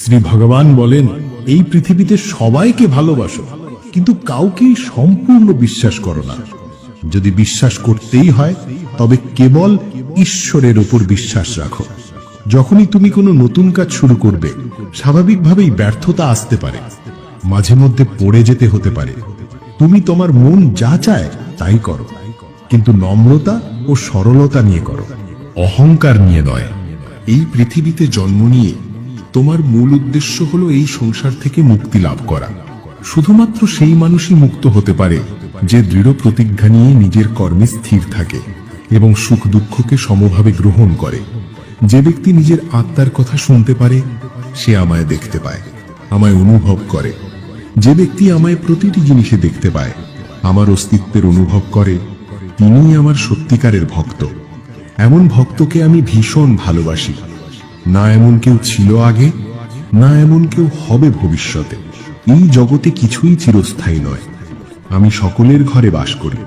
শ্রী ভগবান বলেন, এই পৃথিবীতে সবাইকে ভালোবাসো, কিন্তু কাউকেই সম্পূর্ণ বিশ্বাস করো না। যদি বিশ্বাস করতেই হয় তবে কেবল ঈশ্বরের উপর বিশ্বাস রাখো। যখনই তুমি কোনো নতুন কাজ শুরু করবে, স্বাভাবিকভাবেই ব্যর্থতা আসতে পারে, মাঝে মধ্যে পড়ে যেতে হতে পারে। তুমি তোমার মন যা চায় তাই করো, কিন্তু নম্রতা ও সরলতা নিয়ে করো, অহংকার নিয়ে নয়। এই পৃথিবীতে জন্ম নিয়ে তোমার মূল উদ্দেশ্য হলো এই সংসার থেকে মুক্তি লাভ করা। শুধুমাত্র সেই মানুষই মুক্ত হতে পারে যে দৃঢ় প্রতিজ্ঞা নিয়ে নিজের কর্মে স্থির থাকে এবং সুখ দুঃখকে সমভাবে গ্রহণ করে। যে ব্যক্তি নিজের আত্মার কথা শুনতে পারে, সে আমায় দেখতে পায়, আমায় অনুভব করে। যে ব্যক্তি আমায় প্রতিটি জিনিসে দেখতে পায়, আমার অস্তিত্বের অনুভব করে, তিনিই আমার সত্যিকারের ভক্ত। এমন ভক্তকে আমি ভীষণ ভালোবাসি। না এমন কেউ ছিল আগে, না এমন কেউ হবে ভবিষ্যতে। এই জগতে কিছুই চিরস্থায়ী নয়। আমি সকলের ঘরে বাস করি,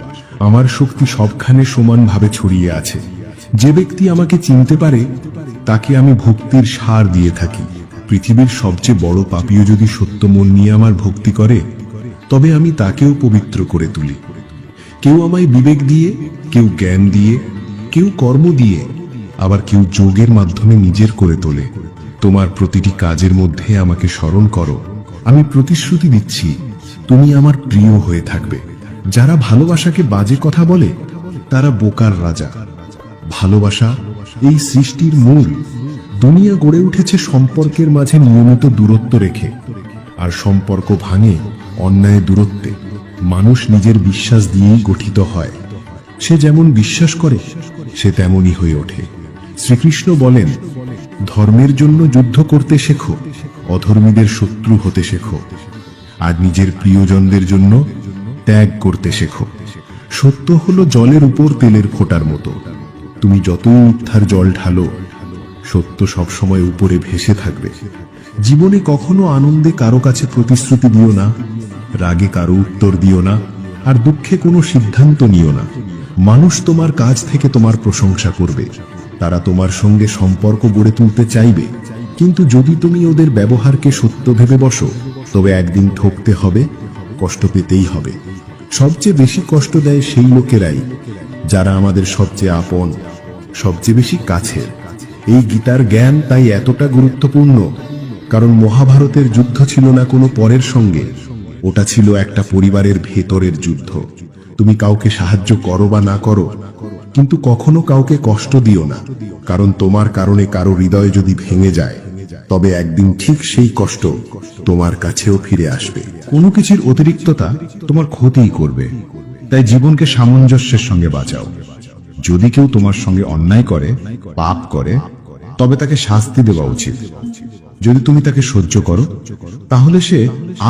আমার শক্তি সবখানে সমানভাবে ছড়িয়ে আছে। যে ব্যক্তি আমাকে চিনতে পারে, তাকে আমি ভক্তির সার দিয়ে থাকি। পৃথিবীর সবচেয়ে বড় পাপীও যদি সত্য মন নিয়ে আমার ভক্তি করে, তবে আমি তাকেও পবিত্র করে তুলি। কেউ আমায় বিবেক দিয়ে, কেউ জ্ঞান দিয়ে, কেউ কর্ম দিয়ে, আবার কেউ যোগের মাধ্যমে নিজের করে তোলে। তোমার প্রতিটি কাজের মধ্যে আমাকে স্মরণ করো। আমি প্রতিশ্রুতি দিচ্ছি, তুমি আমার প্রিয় হয়ে থাকবে। যারা ভালোবাসাকে বাজে কথা বলে, তারা বোকার রাজা। ভালোবাসা এই সৃষ্টির মূল। দুনিয়া গড়ে উঠেছে সম্পর্কের মাঝে নিয়মিত দূরত্ব রেখে, আর সম্পর্ক ভাঙে অন্যায় দূরত্বে। মানুষ নিজের বিশ্বাস দিয়েই গঠিত হয়। সে যেমন বিশ্বাস করে, সে তেমনই হয়ে ওঠে। শ্রীকৃষ্ণ বলেন, ধর্মের জন্য যুদ্ধ করতে শেখো, অধর্মীদের শত্রু হতে শেখো, আর নিজের প্রিয়জনদের জন্য ত্যাগ করতে শেখো। সত্য হলো জলের উপর তেলের ফোঁটার মতো। তুমি যতই মিথ্যার জল ঢালো, সত্য সবসময় উপরে ভেসে থাকবে। জীবনে কখনো আনন্দে কারো কাছে প্রতিশ্রুতি দিও না, রাগে কারো উত্তর দিও না, আর দুঃখে কোনো সিদ্ধান্ত নিও না। মানুষ তোমার কাজ থেকে তোমার প্রশংসা করবে, তারা তোমার সঙ্গে সম্পর্ক গড়ে তুলতে চাইবে, কিন্তু যদি তুমি ওদের ব্যবহারকে সত্য ভেবে বসো, তবে একদিন ঠকতে হবে, কষ্ট পেতেই হবে। সবচেয়ে বেশি কষ্ট দেয় সেই লোকেরাই যারা আমাদের সবচেয়ে আপন, সবচেয়ে বেশি কাছের। এই গীতার জ্ঞান তাই এতটা গুরুত্বপূর্ণ, কারণ মহাভারতের যুদ্ধ ছিল না কোনো পরের সঙ্গে, ওটা ছিল একটা পরিবারের ভেতরের যুদ্ধ। তুমি কাউকে সাহায্য করো বা না করো, কিন্তু কখনো কাউকে কষ্ট দিও না, কারণ তোমার কারণে কারো হৃদয় যদি ভেঙে যায়, তবে একদিন ঠিক সেই কষ্ট তোমার কাছেও ফিরে আসবে। কোনো কিছুর অতিরিক্ততা তোমার ক্ষতিই করবে, তাই জীবনকে সামঞ্জস্যের সঙ্গে বাঁচাও। যদি কেউ তোমার সঙ্গে অন্যায় করে, পাপ করে, তবে তাকে শাস্তি দেওয়া উচিত। যদি তুমি তাকে সহ্য করো, তাহলে সে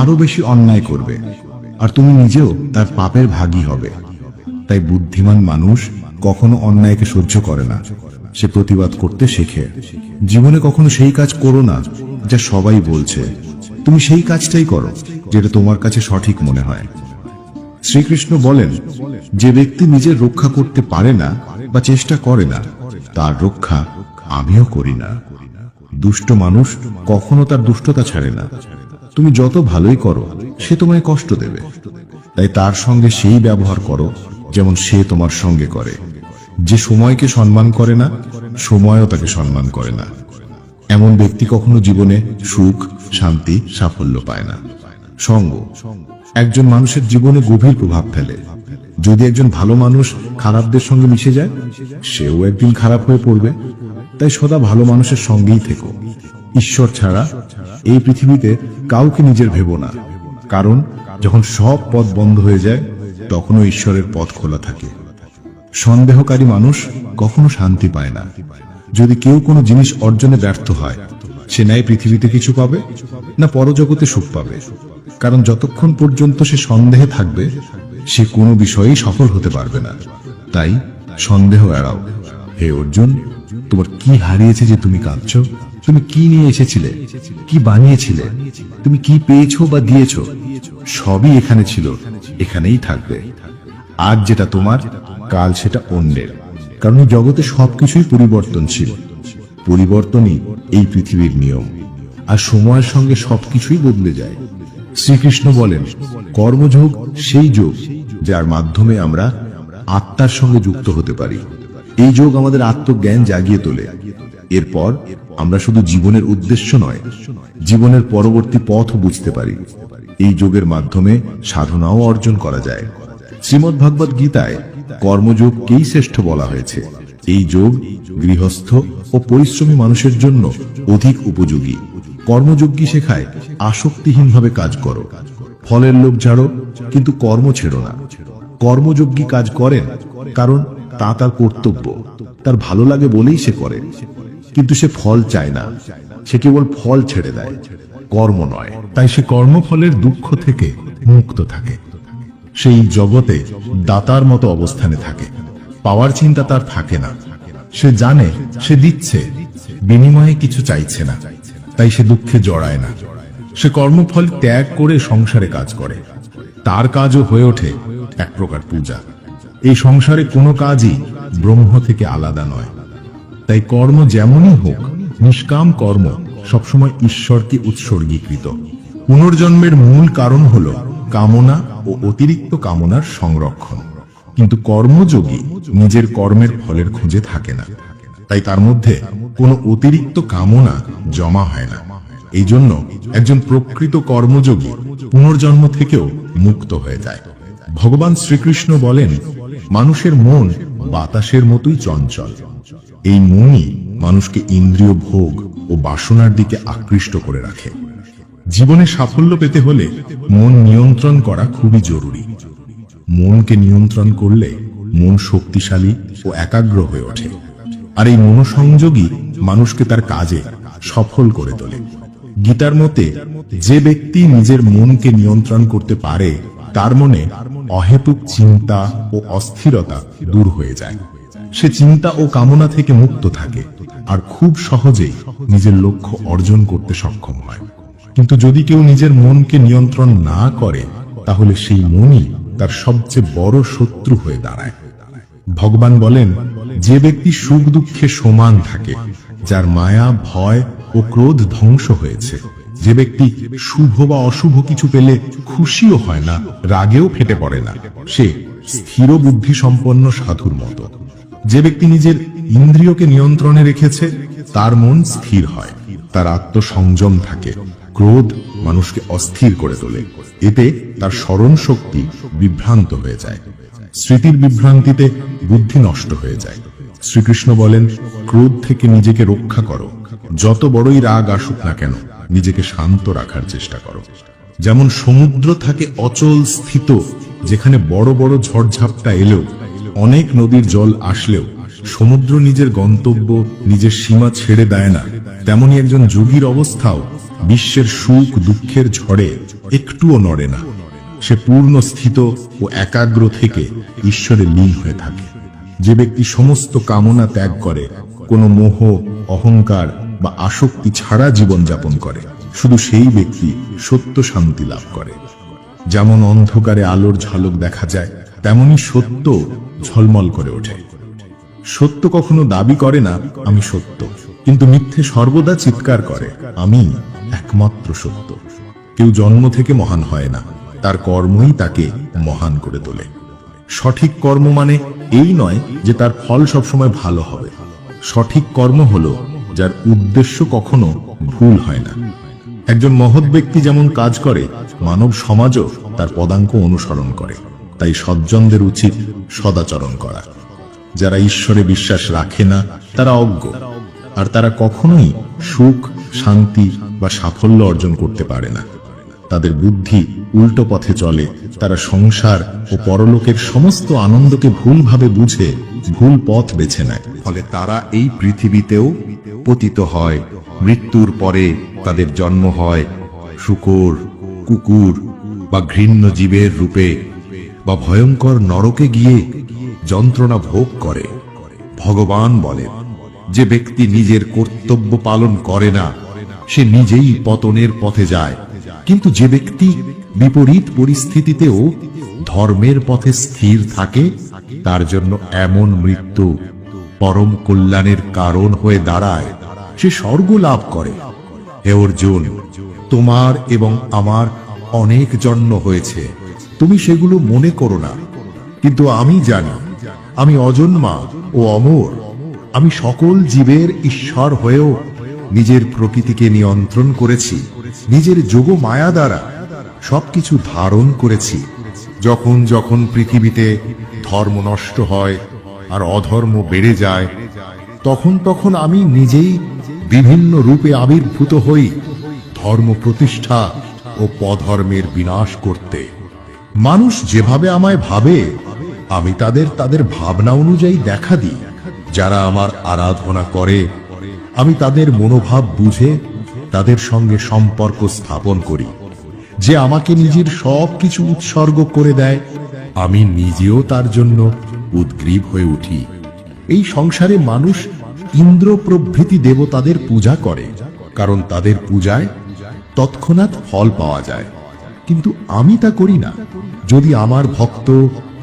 আরো বেশি অন্যায় করবে, আর তুমি নিজেও তার পাপের ভাগী হবে। তাই বুদ্ধিমান মানুষ কখনো অন্যায়কে সহ্য করে না, সে প্রতিবাদ করতে শেখে। জীবনে কখনো সেই কাজ করো না যা সবাই বলছে, তুমি সেই কাজটাই করো যেটা তোমার কাছে সঠিক মনে হয়। শ্রীকৃষ্ণ বলেন, যে ব্যক্তি নিজের রক্ষা করতে পারে না বা চেষ্টা করে না, তার রক্ষা আমিও করি না। দুষ্ট মানুষ কখনো তার দুষ্টতা ছাড়ে না। তুমি যত ভালোই করো, সে তোমায় কষ্ট দেবে, তাই তার সঙ্গে সেই ব্যবহার করো যেমন সে তোমার সঙ্গে করে। যে সময়কে সম্মান করে না, সময়ও তাকে সম্মান করে না। এমন ব্যক্তি কখনো জীবনে সুখ, শান্তি, সাফল্য পায় না। সঙ্গ একজন মানুষের জীবনে গভীর প্রভাব ফেলে। যদি একজন ভালো মানুষ খারাপদের সঙ্গে মিশে যায়, সেও একদিন খারাপ হয়ে পড়বে। তাই সদা ভালো মানুষের সঙ্গেই থেকো। ঈশ্বর ছাড়া এই পৃথিবীতে কাউকে নিজের ভেবো না, কারণ যখন সব পথ বন্ধ হয়ে যায়, তখনও ঈশ্বরের পথ খোলা থাকে। সন্দেহকারী মানুষ কখনো শান্তি পায় না। যদি কেউ কোনো জিনিস অর্জনে ব্যর্থ হয়, সে নাই পৃথিবীতে কিছু পাবে, না পরজগতে সুখ পাবে। কারণ যতক্ষণ পর্যন্ত সে সন্দেহে থাকবে, সে কোনো বিষয়েই সফল হতে পারবে না। তাই সন্দেহ এড়াও। হে অর্জুন, তোমার কি হারিয়েছে যে তুমি কাঁদছ? তুমি কি নিয়ে এসেছিলে, কি বানিয়েছিলে, তুমি কি পেয়েছো বা দিয়েছো, সবই এখানে ছিল, এখানেই থাকবে। আজ যেটা তোমার, কাল সেটা অন্যের। কারণ জগতে সবকিছুই পরিবর্তনশীল। পরিবর্তনই এই পৃথিবীর নিয়ম। আর সময়ের সঙ্গে সবকিছুই বদলে যায়। শ্রীকৃষ্ণ বলেন, কর্মযোগ সেই যোগ যার মাধ্যমে আমরা আত্মার সঙ্গে যুক্ত হতে পারি। এই যোগ আমাদের আত্মজ্ঞান জাগিয়ে তোলে। এরপর আমরা শুধু জীবনের উদ্দেশ্য নয়, জীবনের পরবর্তী পথও বুঝতে পারি। এই যোগের মাধ্যমে সাধনাও অর্জন করা যায়। শ্রীমদ্ভাগবত গীতায় কর্মযোগকেই শ্রেষ্ঠ বলা হয়েছে। এই যোগ গৃহস্থ ও পরিশ্রমী মানুষের জন্য অধিক উপযোগী। কর্মযোগী শেখায় আসক্তিহীনভাবে কাজ করো, ফলের লোভ ছাড়ো, কিন্তু কর্ম ছেড়ো না। কর্মযোগী কাজ করেন কারণ তা তার কর্তব্য, তার ভালো লাগে বলেই সে করে, কিন্তু সে ফল চায় না। সে কেবল ফল ছেড়ে দেয়, কর্ম নয়। তাই সে কর্মফলের দুঃখ থেকে মুক্ত থাকে। সেই জগতে দাতার মতো অবস্থানে থাকে, পাওয়ার চিন্তা তার থাকে না। সে জানে সে দিচ্ছে, বিনিময়ে কিছু চাইছে না, তাই সে দুঃখে জড়ায় না। সে কর্মফল ত্যাগ করে সংসারে কাজ করে। তার কাজও হয়ে ওঠে এক প্রকার পূজা। এই সংসারে কোনো কাজই ব্রহ্ম থেকে আলাদা নয়। তাই কর্ম যেমনই হোক, নিষ্কাম কর্ম সবসময় ঈশ্বরকে উৎসর্গীকৃত। পুনর্জন্মের মূল কারণ হল কামনা ও অতিরিক্ত কামনার সংরক্ষণ। কিন্তু কর্মযোগী নিজের কর্মের ফলের খোঁজে থাকে না, তাই তার মধ্যে কোনো অতিরিক্ত কামনা জমা হয় না। এই জন্য একজন প্রকৃত কর্মযোগী পুনর্জন্ম থেকেও মুক্ত হয়ে যায়। ভগবান শ্রীকৃষ্ণ বলেন, মানুষের মন বাতাসের মতোই চঞ্চল। এই মনই মানুষকে ইন্দ্রিয় ভোগ ও বাসনার দিকে আকৃষ্ট করে রাখে। জীবনে সাফল্য পেতে হলে মন নিয়ন্ত্রণ করা খুবই জরুরি। মনকে নিয়ন্ত্রণ করলে মন শক্তিশালী ও একাগ্র হয়ে ওঠে। আর এই মনোসংযোগই মানুষকে তার কাজে সফল করে তোলে। গীতার মতে, যে ব্যক্তি নিজের মনকে নিয়ন্ত্রণ করতে পারে তার মনে অহেতুক চিন্তা ও অস্থিরতা দূর হয়ে যায়। সে চিন্তা ও কামনা থেকে মুক্ত থাকে আর খুব সহজেই নিজের লক্ষ্য অর্জন করতে সক্ষম হয়। কিন্তু যদি কেউ নিজের মনকে নিয়ন্ত্রণ না করে, তাহলে সেই মনই তার সবচেয়ে বড় শত্রু হয়ে দাঁড়ায়। ভগবান বলেন, যে ব্যক্তি সুখ দুঃখে সমান থাকে, যার মায়া ভয় ও ক্রোধ ধ্বংস হয়েছে, যে ব্যক্তি শুভ বা অশুভ কিছু পেলে খুশিও হয় না, রাগেও ফেটে পড়ে না, সে স্থির বুদ্ধি সম্পন্ন সাধুর মতো। যে ব্যক্তি নিজের ইন্দ্রিয়কে নিয়ন্ত্রণে রেখেছে, তার মন স্থির হয়, তার আত্মসংযম থাকে। ক্রোধ মানুষকে অস্থির করে তোলে, এতে তার স্মরণ শক্তি বিভ্রান্ত হয়ে যায়। স্মৃতির বিভ্রান্তিতে বুদ্ধি নষ্ট হয়ে যায়। শ্রীকৃষ্ণ বলেন, ক্রোধ থেকে নিজেকে রক্ষা করো। যত বড়ই রাগ আসুক না কেন, নিজেকে শান্ত রাখার চেষ্টা করো। যেমন সমুদ্র থাকে অচল স্থিত, যেখানে বড় বড় ঝড়ঝাপটা এলেও, অনেক নদীর জল আসলেও সমুদ্র নিজের গন্তব্য, নিজের সীমা ছেড়ে দেয় না, তেমনি একজন যোগীর অবস্থাও বিশ্বের সুখ দুঃখের ঝড়ে একটুও নড়ে না। সে পূর্ণ স্থিত ও একাগ্র থেকে ঈশ্বরে লীন হয়ে থাকে। যে ব্যক্তি সমস্ত কামনা ত্যাগ করে, কোনো মোহ অহংকার বা আসক্তি ছাড়া জীবন যাপন করে, শুধু সেই ব্যক্তি সত্য শান্তি লাভ করে। যেমন অন্ধকারে আলোর ঝলক দেখা যায়, তেমনি সত্য ঝলমল করে ওঠে। সত্য কখনো দাবি করে না আমি সত্য, কিন্তু মিথ্যে সর্বদা চিৎকার করে আমি একমাত্র সত্য। কেউ জন্ম থেকে মহান হয় না, তার কর্মই তাকে মহান করে তোলে। সঠিক কর্ম মানে এই নয় যে তার ফল সবসময় ভালো হবে। সঠিক কর্ম হলো যার উদ্দেশ্য কখনো ভুল হয় না। একজন মহৎ ব্যক্তি যেমন কাজ করে, মানব সমাজও তার পদাঙ্ক অনুসরণ করে। তাই সজ্জনদের উচিত সদাচরণ করা। যারা ঈশ্বরে বিশ্বাস রাখে না, তারা অজ্ঞ, আর তারা কখনোই সুখ শান্তি বা সাফল্য অর্জন করতে পারে না। তাদের বুদ্ধি উল্টো পথে চলে। তারা সংসার ও পরলোকের সমস্ত আনন্দকে ভুলভাবে বুঝে ভুল পথ বেছে নেয়। ফলে তারা এই পৃথিবীতেও পতিত হয়। মৃত্যুর পরে তাদের জন্ম হয় শূকর, কুকুর বা ঘৃণ্য জীবের রূপে, বা ভয়ঙ্কর নরকে গিয়ে যন্ত্রণা ভোগ করে। ভগবান বলেন, যে ব্যক্তি নিজের কর্তব্য পালন করে না, সে নিজেই পতনের পথে যায়। কিন্তু যে ব্যক্তি বিপরীত পরিস্থিতিতেও ধর্মের পথে স্থির থাকে, তার জন্য এমন মৃত্যু পরম কল্যাণের কারণ হয়ে দাঁড়ায়। সে স্বর্গ লাভ করে। হে অর্জুন, তোমার এবং আমার অনেক জন্ম হয়েছে, তুমি সেগুলো মনে করো না। কিন্তু আমি জানি, আমি অজন্মা ও অমর। আমি সকল জীবের ঈশ্বর হয়েও নিজের প্রকৃতিকে নিয়ন্ত্রণ করেছি, নিজের যোগ মায়া দ্বারা সবকিছু ধারণ করেছি। যখন যখন পৃথিবীতে ধর্ম নষ্ট হয় আর অধর্ম বেড়ে যায়, তখন তখন আমি নিজেই বিভিন্ন রূপে আবির্ভূত হই ধর্ম প্রতিষ্ঠা ও পধর্মের বিনাশ করতে। মানুষ যেভাবে আমায় ভাবে, আমি তাদের ভাবনা অনুযায়ী দেখা দিই। যারা আমার আরাধনা করে, আমি তাদের মনোভাব বুঝে তাদের সঙ্গে সম্পর্ক স্থাপন করি। যে আমাকে নিজের সবকিছু উৎসর্গ করে দেয়, আমি নিজেও তার জন্য উদ্গ্রীব হয়ে উঠি। এই সংসারে মানুষ ইন্দ্র প্রভৃতি দেবতাদের পূজা করে, কারণ তাদের পূজায় তৎক্ষণাৎ ফল পাওয়া যায়। কিন্তু আমি তা করি না। যদি আমার ভক্ত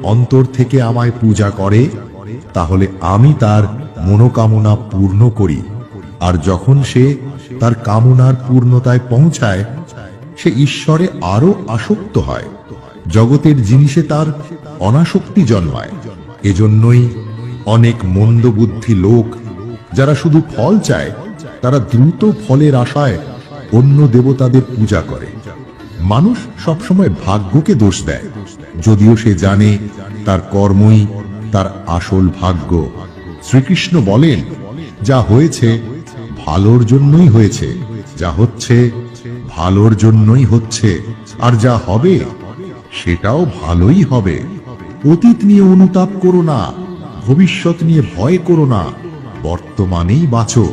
অন্তর থেকে আমায় পূজা করে, তাহলে আমি তার মনোকামনা পূর্ণ করি। আর যখন সে তার কামনার পূর্ণতায় পৌঁছায়, সে ঈশ্বরে আরো আসক্ত হয়। জগতের জিনিসে তার অনাসক্তি জন্মায়। এজন্যই অনেক মন্দবুদ্ধি লোক, যারা শুধু ফল চায়, তারা দ্রুত ফলের আশায় অন্য দেবতাদের পূজা করে। মানুষ সবসময় ভাগ্যকে দোষ দেয়, যদিও সে জানে তার কর্মই তার আসল ভাগ্য। শ্রীকৃষ্ণ বলেন, যা হয়েছে ভালোর জন্যই হয়েছে, যা হচ্ছে ভালোর জন্যই হচ্ছে, আর যা হবে সেটাও ভালোই হবে। অতীত নিয়ে অনুতাপ করো না, ভবিষ্যৎ নিয়ে ভয় করো না, বর্তমানেই বাঁচো।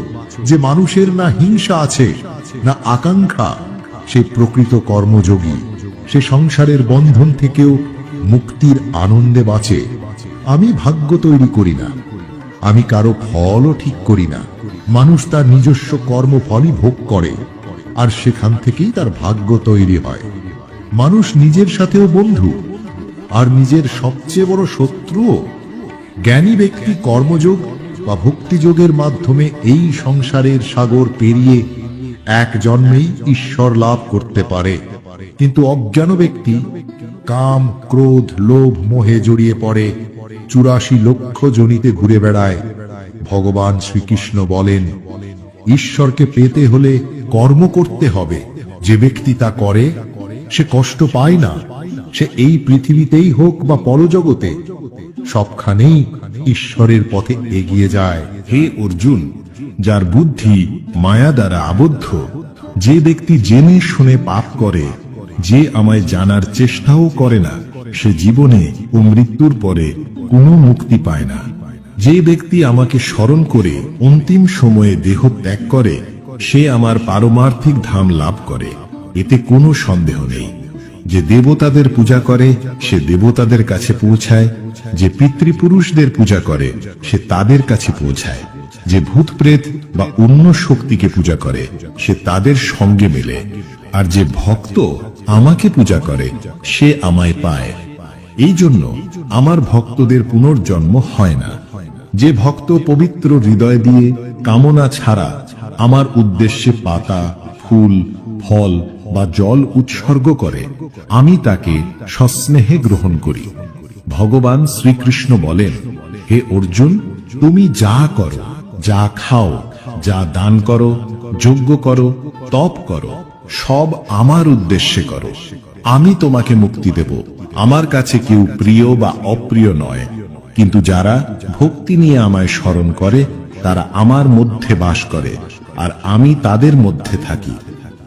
যে মানুষের না হিংসা আছে না আকাঙ্ক্ষা, সে প্রকৃত কর্মযোগী। সে সংসারের বন্ধন থেকেও মুক্তির আনন্দে বাঁচে। আমি ভাগ্য তৈরি করি না, আমি কারো ফলও ঠিক করি না। মানুষ তার নিজস্ব কর্মফলই ভোগ করে, আর সেখান থেকেই তার ভাগ্য তৈরি হয়। মানুষ নিজের সাথেও বন্ধু, আর নিজের সবচেয়ে বড় শত্রুও। জ্ঞানী ব্যক্তি কর্মযোগ বা ভক্তিযোগের মাধ্যমে এই সংসারের সাগর পেরিয়ে এক জন্মেই ঈশ্বর লাভ করতে পারে। কিন্তু অজ্ঞান ব্যক্তি কাম, ক্রোধ, লোভ, মোহে জড়িয়ে পড়ে 84 লক্ষ জনিতে ঘুরে বেড়ায়। ভগবান শ্রীকৃষ্ণ বলেন, ঈশ্বরকে পেতে হলে কর্ম করতে হবে। যে ব্যক্তি তা করে, সে কষ্ট পায় না। সে এই পৃথিবীতেই হোক বা পরজগতে, সবখানেই ঈশ্বরের পথে এগিয়ে যায়। হে অর্জুন, যার বুদ্ধি মায়া দ্বারা আবদ্ধ, যে ব্যক্তি জেনে শুনে পাপ করে, যে আমায় জানার চেষ্টাও করে না, সে জীবনে ও মৃত্যুর পরে কোনো মুক্তি পায় না। যে ব্যক্তি আমাকে স্মরণ করে অন্তিম সময়ে দেহ ত্যাগ করে, সে আমার পারমার্থিক ধাম লাভ করে, এতে কোনো সন্দেহ নেই। যে দেবতাদের পূজা করে, সে দেবতাদের কাছে পৌঁছায়। যে পিতৃপুরুষদের পূজা করে, সে তাদের কাছে পৌঁছায়। যে ভূত প্রেত বা অন্য শক্তিকে পূজা করে, সে তাদের সঙ্গে মেলে। আর যে ভক্ত আমাকে পূজা করে, সে আমায় পায়। এই জন্য আমার ভক্তদের পুনর্জন্ম হয় না। যে ভক্ত পবিত্র হৃদয় দিয়ে কামনা ছাড়া আমার উদ্দেশ্যে পাতা, ফুল, ফল বা জল উৎসর্গ করে, আমি তাকে সস্নেহে গ্রহণ করি। ভগবান শ্রীকৃষ্ণ বলেন, হে অর্জুন, তুমি যা করো, যা খাও, যা দান করো, যজ্ঞ করো, তপ করো, সব আমার উদ্দেশ্যে করো। আমি তোমাকে মুক্তি দেব। আমার কাছে কেউ প্রিয় বা অপ্রিয় নয়, কিন্তু যারা ভক্তি নিয়ে আমায় স্মরণ করে, তারা আমার মধ্যে বাস করে, আর আমি তাদের মধ্যে থাকি।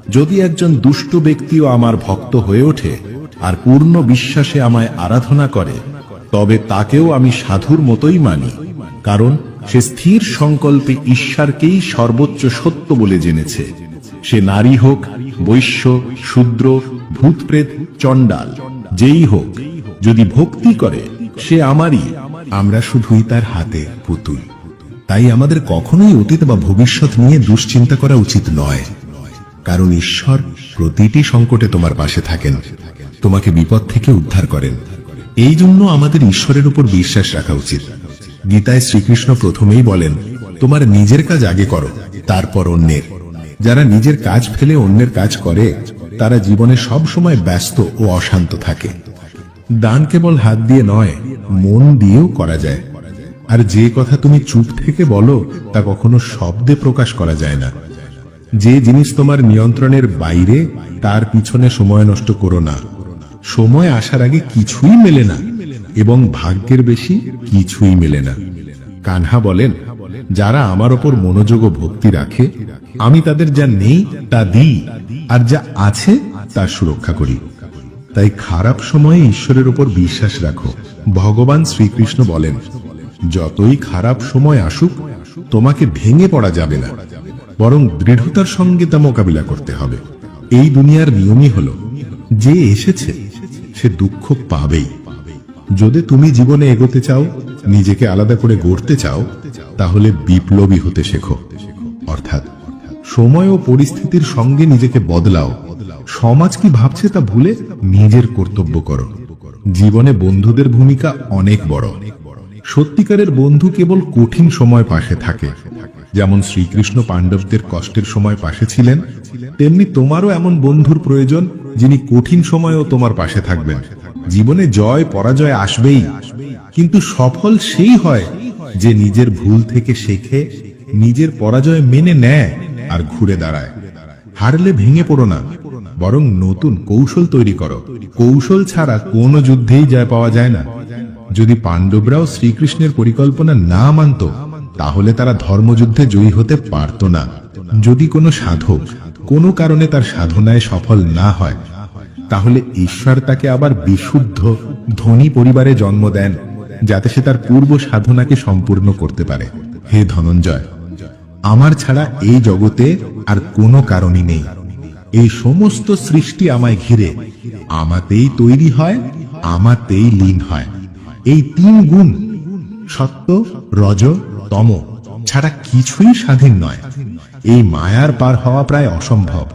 যদি একজন দুষ্ট ব্যক্তিও আমার ভক্ত হয়ে ওঠে আর পূর্ণ বিশ্বাসে আমায় আরাধনা করে, তবে তাকেও আমি সাধুর মতোই মানি, কারণ সে স্থির সংকল্পে ঈশ্বরকেই সর্বোচ্চ সত্য বলে জেনেছে। সে নারী হোক, বৈশ্য, শূদ্র, ভূতপ্রেত, চণ্ডাল, যেই হোক, যদি ভক্তি করে, সে আমারই। আমরা শুধুই তার হাতে পুতুল। তাই আমাদের কখনোই অতীত বা ভবিষ্যৎ নিয়ে দুশ্চিন্তা করা উচিত নয়, কারণ ঈশ্বর প্রতিটি সংকটে তোমার পাশে থাকেন, তোমাকে বিপদ থেকে উদ্ধার করেন। এই জন্য আমাদের ঈশ্বরের উপর বিশ্বাস রাখা উচিত। গীতায় শ্রীকৃষ্ণ প্রথমেই বলেন, তোমার নিজের কাজ আগে করো, তারপর অন্যের। যারা নিজের কাজ ফেলে অন্যের কাজ করে তারা জীবনে সব সময় ব্যস্ত ও অশান্ত থাকে। দান কেবল হাত দিয়ে নয়, মন দিয়েও করা যায়। আর যে কথা তুমি চুপ থেকে বলো তা কখনো শব্দে প্রকাশ করা যায় না। যে জিনিস তোমার নিয়ন্ত্রণের বাইরে তার পিছনে সময় নষ্ট করো না। সময় আসার আগে কিছুই মেলে না এবং ভাগ্যের বেশি কিছুই মেলে না। কানহা বলেন, যারা আমার ওপর মনোযোগ ও ভক্তি রাখে আমি তাদের যা নেই তা দিই, আর যা আছে তা সুরক্ষা করি। তাই খারাপ সময়ে ঈশ্বরের উপর বিশ্বাস রাখো। ভগবান শ্রীকৃষ্ণ বলেন, যতই খারাপ সময় আসুক তোমাকে ভেঙে পড়া যাবে না, বরং দৃঢ়তার সঙ্গে তা মোকাবিলা করতে হবে। এই দুনিয়ার নিয়মই হলো, যে এসেছে সে দুঃখ পাবেই। যদি তুমি জীবনে এগোতে চাও, নিজেকে আলাদা করে গড়তে চাও, তাহলে বিপ্লবী হতে শেখো। অর্থাৎ সময় ও পরিস্থিতির সঙ্গে নিজেকে বদলাও। সমাজ কি ভাবছে তা ভুলে নিজের কর্তব্য করো। জীবনে বন্ধুদের ভূমিকা অনেক বড়। সত্যিকারের বন্ধু কেবল কঠিন সময় পাশে থাকে। যেমন শ্রীকৃষ্ণ পাণ্ডবদের কষ্টের সময় পাশে ছিলেন, তেমনি তোমারও এমন বন্ধুর প্রয়োজন যিনি কঠিন সময়েও তোমার পাশে থাকবেন। জীবনে জয় পরাজয় আসবেই, কিন্তু সফল সেই হয় যে নিজের ভুল থেকে শেখে, নিজের পরাজয় মেনে নেয় আর ঘুরে দাঁড়ায়। হারলে ভেঙে পড়ো না, বরং নতুন কৌশল তৈরি করো। কৌশল ছাড়া কোনো যুদ্ধেই জয় পাওয়া যায় না। যদি পাণ্ডবরাও শ্রীকৃষ্ণের পরিকল্পনা না মানত, তাহলে তারা ধর্মযুদ্ধে জয়ী হতে পারত না। যদি কোনো সাধক কোনো কারণে তার সাধনায় সফল না হয়, তাহলে ঈশ্বর তাকে আবার বিশুদ্ধ ধনী পরিবারে জন্ম দেন, যাতে সে তার পূর্ব সাধনাকে সম্পূর্ণ করতে পারে। হে ধনঞ্জয়, আমার ছাড়া এই জগতে আর কোনো কারণই নেই। এই সমস্ত সৃষ্টি আমায় ঘিরে, আমাতেই তৈরি হয়, আমাতেই লীন হয়। এই তিন গুণ সত্য, রজ, তম ছাড়া কিছুই স্বাধীন নয়। এই মায়ার পার হওয়া প্রায় অসম্ভব।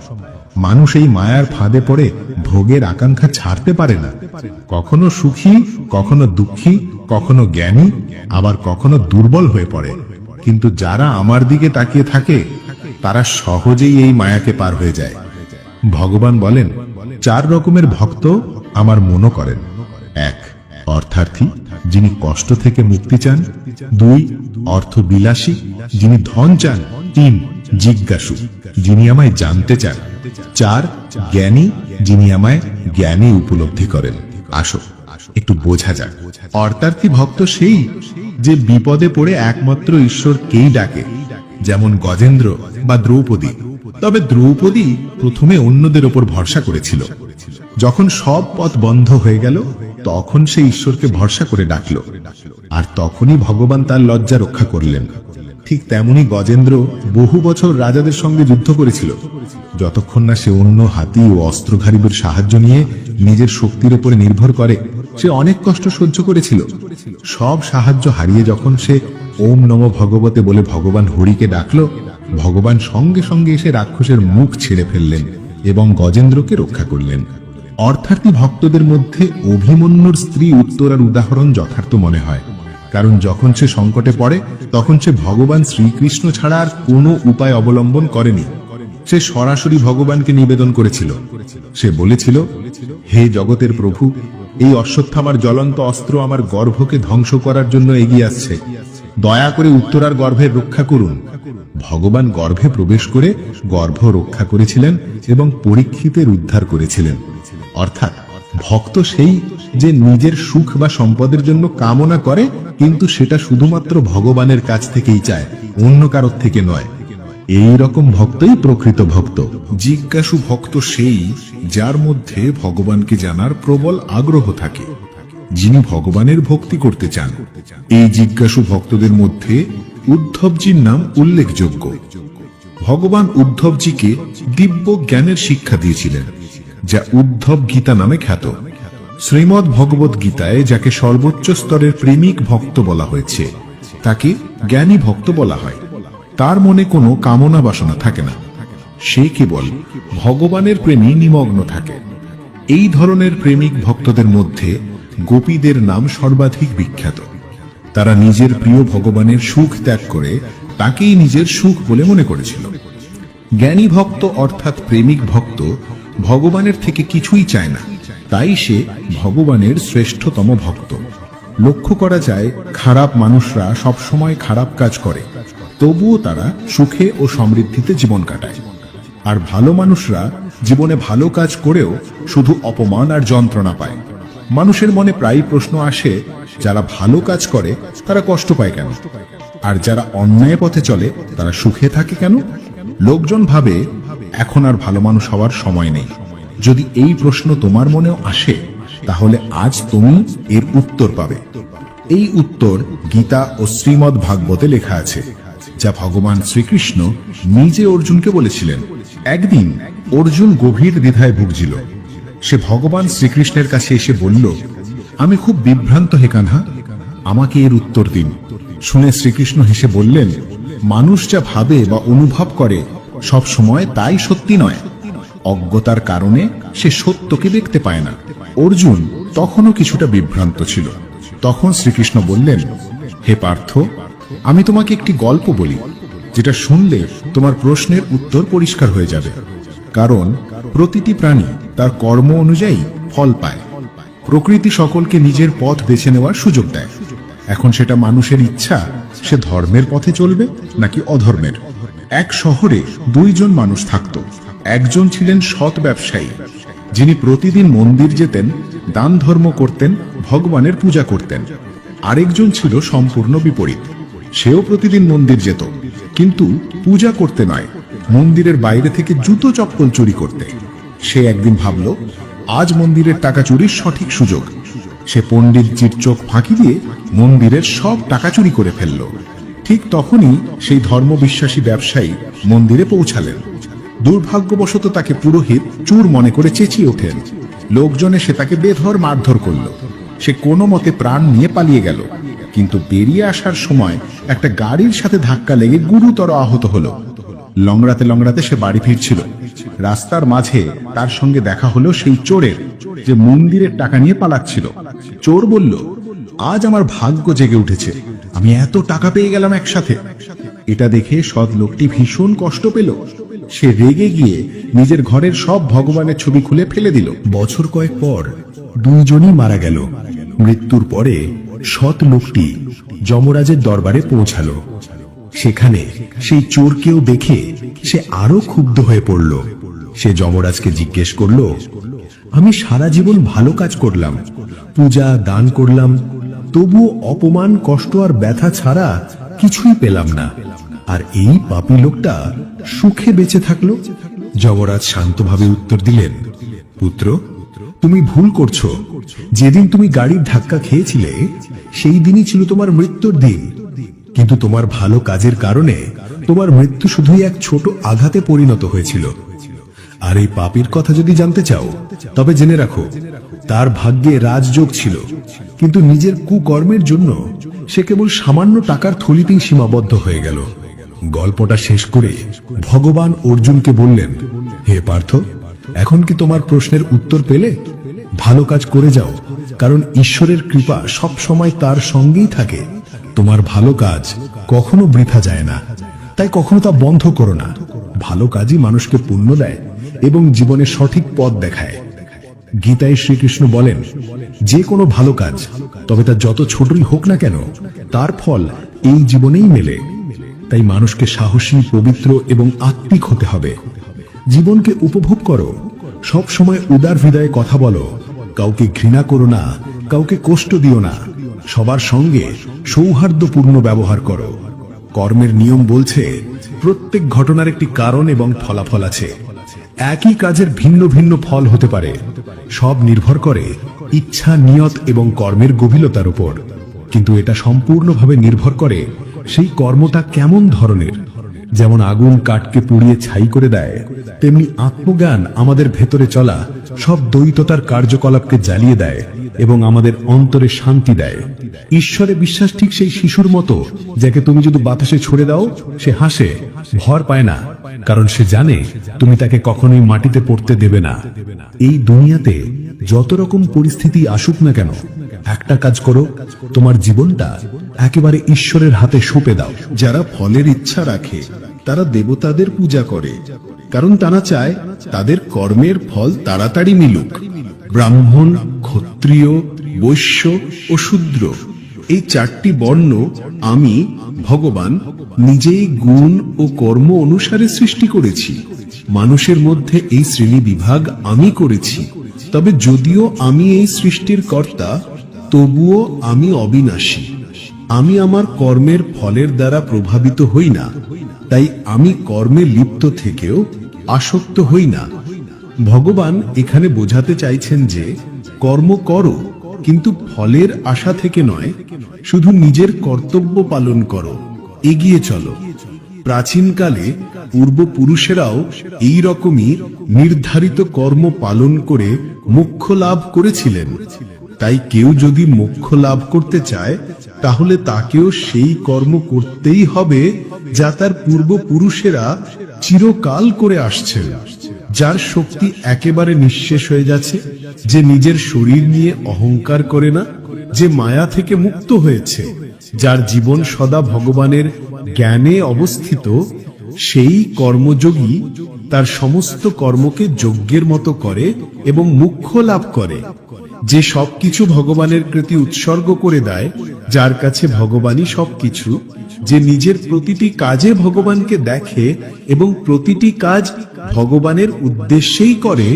মানুষ এই মায়ার ফাঁদে পড়ে ভোগের আকাঙ্ক্ষা ছাড়তে পারে না। কখনো সুখী, কখনো দুঃখী, কখনো জ্ঞানী, আবার কখনো দুর্বল হয়ে পড়ে। কিন্তু যারা আমার দিকে তাকিয়ে থাকে তারা সহজেই এই মায়াকে পার হয়ে যায়। ভগবান বলেন, 4 রকমের ভক্ত আমার মনো করেন। 1, অর্থার্থী, যিনি কষ্ট থেকে মুক্তি চান। 2, অর্থবিলাসী, যিনি ধন চান। 3, জিজ্ঞাসু, যিনি আমায় জানতে চান। 4, জ্ঞানী, যিনি আমায় জ্ঞানী উপলব্ধি করেন। আসো একটু বোঝা যাক। অর্থার্থী ভক্ত সেই যে বিপদে পড়ে একমাত্র ঈশ্বরকেই ডাকে, যেমন গজেন্দ্র বা দ্রৌপদী। তবে দ্রৌপদী প্রথমে অন্যদের ওপর ভরসা করেছিল। যখন সব পথ বন্ধ হয়ে গেল, তখন সে ঈশ্বরকে ভরসা করে ডাকল, আর তখনই ভগবান তার লজ্জা রক্ষা করলেন। ঠিক তেমনি গজেন্দ্র বহু বছর রাজাদের সঙ্গে যুদ্ধ করেছিল, যতক্ষণ না সে অন্য হাতি ও অস্ত্রধারীদের সাহায্য নিয়ে নিজের শক্তির উপরে নির্ভর করে। সে অনেক কষ্ট সহ্য করেছিল। সব সাহায্য হারিয়ে যখন সে ওম নমঃ ভগবতে বলে ভগবান হরিকে ডাকল, ভগবান সঙ্গে সঙ্গে এসে রাক্ষসের মুখ ছিঁড়ে ফেললেন এবং গজেন্দ্রকে রক্ষা করলেন। অর্থার্থী ভক্তদের মধ্যে অভিমন্যুর স্ত্রী উত্তরার উদাহরণ যথার্থ মনে হয়, কারণ যখন সে সংকটে পড়ে তখন সে ভগবান শ্রীকৃষ্ণ ছাড়া আর কোনো উপায় অবলম্বন করেনি। সে সরাসরি ভগবানকে নিবেদন করেছিল। সে বলেছিল, হে জগতের প্রভু, এই অশ্বত্থামার জ্বলন্ত অস্ত্র আমার গর্ভকে ধ্বংস করার জন্য এগিয়ে আসছে। দয়া করে উত্তরার গর্ভের রক্ষা করুন। ভগবান গর্ভে প্রবেশ করে গর্ভ রক্ষা করেছিলেন এবং পরীক্ষিতের উদ্ধার করেছিলেন। অর্থাৎ ভক্ত সেই যে নিজের সুখ বা সম্পদের জন্য কামনা করে, কিন্তু সেটা শুধুমাত্র ভগবানের কাছ থেকেই চায়, অন্য কারোর থেকে নয়। এই রকম ভক্তই প্রকৃত ভক্ত। জিজ্ঞাসু ভক্ত সেই যার মধ্যে ভগবানকে জানার প্রবল আগ্রহ থাকে, যিনি ভগবানের ভক্তি করতে চান। এই জিজ্ঞাসু ভক্তদের মধ্যে উদ্ধবজির নাম উল্লেখযোগ্য। ভগবান উদ্ধবজিকে দিব্য জ্ঞানের শিক্ষা দিয়েছিলেন, যা উদ্ধব গীতা নামে খ্যাত। শ্রীমদ্ ভগবত গীতায় যাকে সর্বোচ্চ স্তরের প্রেমিক ভক্ত বলা হয়েছে, তাকে জ্ঞানী ভক্ত বলা হয়। তার মনে কোনো কামনা বাসনা থাকে না, সে কেবল ভগবানের প্রেমে নিমগ্ন থাকে। এই ধরনের প্রেমিক ভক্তদের মধ্যে গোপীদের নাম সর্বাধিক বিখ্যাত। তারা নিজের প্রিয় ভগবানের সুখ ত্যাগ করে তাকেই নিজের সুখ বলে মনে করেছিল। জ্ঞানী ভক্ত অর্থাৎ প্রেমিক ভক্ত ভগবানের থেকে কিছুই চায় না, তাই সে ভগবানের শ্রেষ্ঠতম ভক্ত। লক্ষ্য করা যায় খারাপ মানুষরা সবসময় খারাপ কাজ করে, তবুও তারা সুখে ও সমৃদ্ধিতে জীবন কাটায়। আর ভালো মানুষরা জীবনে ভালো কাজ করেও শুধু অপমান আর যন্ত্রণা পায়। মানুষের মনে প্রায়ই প্রশ্ন আসে, যারা ভালো কাজ করে তারা কষ্ট পায় কেন, আর যারা অন্যায় পথে চলে তারা সুখে থাকে কেন? লোকজন ভাবে এখন আর ভালো মানুষ হওয়ার সময় নেই। যদি এই প্রশ্ন তোমার মনেও আসে, তাহলে আজ তুমি এর উত্তর পাবে। এই উত্তর গীতা ও শ্রীমদ্ ভাগবতে লেখা আছে, যা ভগবান শ্রীকৃষ্ণ নিজে অর্জুনকে বলেছিলেন। একদিন অর্জুন গভীর দ্বিধায় ভুগছিল। সে ভগবান শ্রীকৃষ্ণের কাছে এসে বলল, আমি খুব বিভ্রান্ত হে কানহা, আমাকে এর উত্তর দিন। শুনে শ্রীকৃষ্ণ হেসে বললেন, মানুষ যা ভাবে বা অনুভব করে সব সময় তাই সত্যি নয়। অজ্ঞতার কারণে সে সত্যকে দেখতে পায় না। অর্জুন তখনও কিছুটা বিভ্রান্ত ছিল। তখন শ্রীকৃষ্ণ বললেন, হে পার্থ, আমি তোমাকে একটি গল্প বলি, যেটা শুনলে তোমার প্রশ্নের উত্তর পরিষ্কার হয়ে যাবে। কারণ প্রতিটি প্রাণী তার কর্ম অনুযায়ী ফল পায়। প্রকৃতি সকলকে নিজের পথ বেছে নেওয়ার সুযোগ দেয়। এখন সেটা মানুষের ইচ্ছা, সে ধর্মের পথে চলবে নাকি অধর্মের। এক শহরে দুইজন মানুষ থাকত। একজন ছিলেন সৎ ব্যবসায়ী, যিনি প্রতিদিন মন্দির যেতেন, দান ধর্ম করতেন, ভগবানের পূজা করতেন। আরেকজন ছিল সম্পূর্ণ বিপরীত। সেও প্রতিদিন মন্দির যেত, কিন্তু পূজা করতে নয়, মন্দিরের বাইরে থেকে জুতো চপ্পল চুরি করতে। সে একদিন ভাবল, আজ মন্দিরের টাকা চুরির সঠিক সুযোগ। সে পণ্ডিতজির চোখ ফাঁকি দিয়ে মন্দিরের সব টাকা চুরি করে ফেলল। ঠিক তখনই সেই ধর্মবিশ্বাসী ব্যবসায়ী মন্দিরে পৌঁছালেন। দুর্ভাগ্যবশত তাকে পুরোহিত চোর মনে করে চেঁচিয়ে ওঠেন। লোকজন এসে তাকে বেধড় মারধর করল। সে কোনো মতে প্রাণ নিয়ে পালিয়ে গেল, কিন্তু বেরিয়ে আসার সময় একটা গাড়ির সাথে ধাক্কা লেগে গুরুতর আহত হলো। লংড়াতে লংড়াতে সে বাড়ি ফিরছিল। রাস্তার মাঝে তার সঙ্গে দেখা হলো সেই চোরের, যে মন্দিরের টাকা নিয়ে পালাচ্ছিল। চোর বলল, আজ আমার ভাগ্য জেগে উঠেছে, আমি এত টাকা পেয়ে গেলাম একসাথে। এটা দেখে সৎ লোকটি ভীষণ কষ্ট পেল। সে রেগে গিয়ে নিজের ঘরের সব ভগবানের ছবি খুলে ফেলে দিল। বছর কয়েক পর দুইজনই মারা গেল। মৃত্যুর পরে সৎ লোকটি যমরাজের দরবারে পৌঁছালো। সেখানে সেই চোরকেও দেখে সে আরো ক্ষুব্ধ হয়ে পড়ল। সে যমরাজকে জিজ্ঞেস করল, আমি সারা জীবন ভালো কাজ করলাম, পূজা দান করলাম, তবুও অপমান, কষ্ট আর ব্যথা ছাড়া কিছুই পেলাম না, আর এই পাপী লোকটা সুখে বেঁচে থাকলো। যমরাজ শান্তভাবে উত্তর দিলেন, পুত্র, তুমি ভুল করছো। যেদিন তুমি গাড়ির ধাক্কা খেয়েছিলে সেই দিনই ছিল তোমার মৃত্যুর দিন, কিন্তু তোমার ভালো কাজের কারণে তোমার মৃত্যু শুধুই এক ছোট আঘাতে পরিণত হয়েছিল। আর এই পাপীর কথা যদি জানতে চাও, তবে জেনে রাখো, তার ভাগ্যে রাজযোগ ছিল, কিন্তু নিজের কুকর্মের জন্য সে কেবল সামান্য টাকার থলিতেই সীমাবদ্ধ হয়ে গেল। গল্পটা শেষ করে ভগবান অর্জুনকে বললেন, হে পার্থ, এখন কি তোমার প্রশ্নের উত্তর পেলে? ভালো কাজ করে যাও, কারণ ঈশ্বরের কৃপা সব সময় তার সঙ্গেই থাকে। তোমার ভালো কাজ কখনো বৃথা যায় না, তাই কখনো তা বন্ধ করো না। ভালো কাজই মানুষকে পুণ্য দেয় এবং জীবনের সঠিক পথ দেখায়। গীতায় শ্রীকৃষ্ণ বলেন, যে কোনো ভালো কাজ, তবে তা যত ছোটই হোক না কেন, তার ফল এই জীবনেই মেলে। তাই মানুষকে সাহসী, পবিত্র এবং আত্মিক হতে হবে। জীবনকে উপভোগ করো, সব সময় উদার হৃদয়ে কথা বলো, কাউকে ঘৃণা করো না, কাউকে কষ্ট দিও না, সবার সঙ্গে সৌহার্দ্যপূর্ণ ব্যবহার করো। কর্মের নিয়ম বলছে, প্রত্যেক ঘটনার একটি কারণ এবং ফলাফল আছে। একই কাজের ভিন্ন ভিন্ন ফল হতে পারে। সব নির্ভর করে ইচ্ছা, নিয়ত এবং কর্মের গভীরতার উপর। কিন্তু এটা সম্পূর্ণভাবে নির্ভর করে সেই কর্মটা কেমন ধরনের। যেমন আগুন কাঠকে পুড়িয়ে ছাই করে দেয়, তেমনি আত্মজ্ঞান আমাদের ভেতরে চলা সব দ্বৈততার কার্যকলাপকে জ্বালিয়ে দেয় এবং আমাদের অন্তরে শান্তি দেয়। ঈশ্বরে বিশ্বাস ঠিক সেই শিশুর মতো, যাকে তুমি যদি বাতাসে ছুড়ে দাও সে হাসে, ভর পায় না, কারণ সে জানে তুমি তাকে কখনোই মাটিতে পড়তে দেবে না। এই দুনিয়াতে যত রকম পরিস্থিতি আসুক না কেন, একটা কাজ করো, তোমার জীবনটা একেবারে ঈশ্বরের হাতে সঁপে দাও। যারা ফলের ইচ্ছা রাখে তারা দেবতাদের পূজা করে, কারণ তারা চায় তাদের কর্মের ফল তাড়াতাড়ি মিলুক। ব্রাহ্মণ, ক্ষত্রিয়, বৈশ্য ও শূদ্র, এই চারটি বর্ণ আমি ভগবান নিজেই গুণ ও কর্ম অনুসারে সৃষ্টি করেছি। মানুষের মধ্যে এই শ্রেণী বিভাগ আমি করেছি। তবে যদিও আমি এই সৃষ্টির কর্তা, তবুও আমি অবিনাশী। আমি আমার কর্মের ফলের দ্বারা প্রভাবিত হই না, তাই আমি কর্মে লিপ্ত থেকেও আসক্ত হই না। ভগবান এখানে বোঝাতে চাইছেন যে কর্ম করো, কিন্তু ফলের আশা থেকে নয়, শুধু নিজের কর্তব্য পালন করো, এগিয়ে চলো। প্রাচীনকালে পূর্বপুরুষেরাও এই রকমই নির্ধারিত কর্ম পালন করে মোক্ষ লাভ করেছিলেন। তাই কেউ যদি মোক্ষ লাভ করতে চায়, তাহলে তাকেও সেই কর্ম করতেই হবে যা তার পূর্বপুরুষেরা চিরকাল করে আসছেন। যার শক্তি একেবারে নিঃশেষ হয়ে যাচ্ছে, যে নিজের শরীর নিয়ে অহংকার করে না, যে মায়া থেকে মুক্ত হয়েছে, যার জীবন সদা ভগবানের জ্ঞানে অবস্থিত, সেই কর্মযোগী তার সমস্ত কর্মকে যজ্ঞের মতো করে এবং মোক্ষ লাভ করে। যে সবকিছু ভগবানের প্রতি উৎসর্গ করে দেয়, যার কাছে ভগবানই সবকিছু, যে নিজের প্রতিটি কাজে ভগবানকে দেখে এবং প্রতিটি কাজ ভগবানের উদ্দেশ্যেই করে,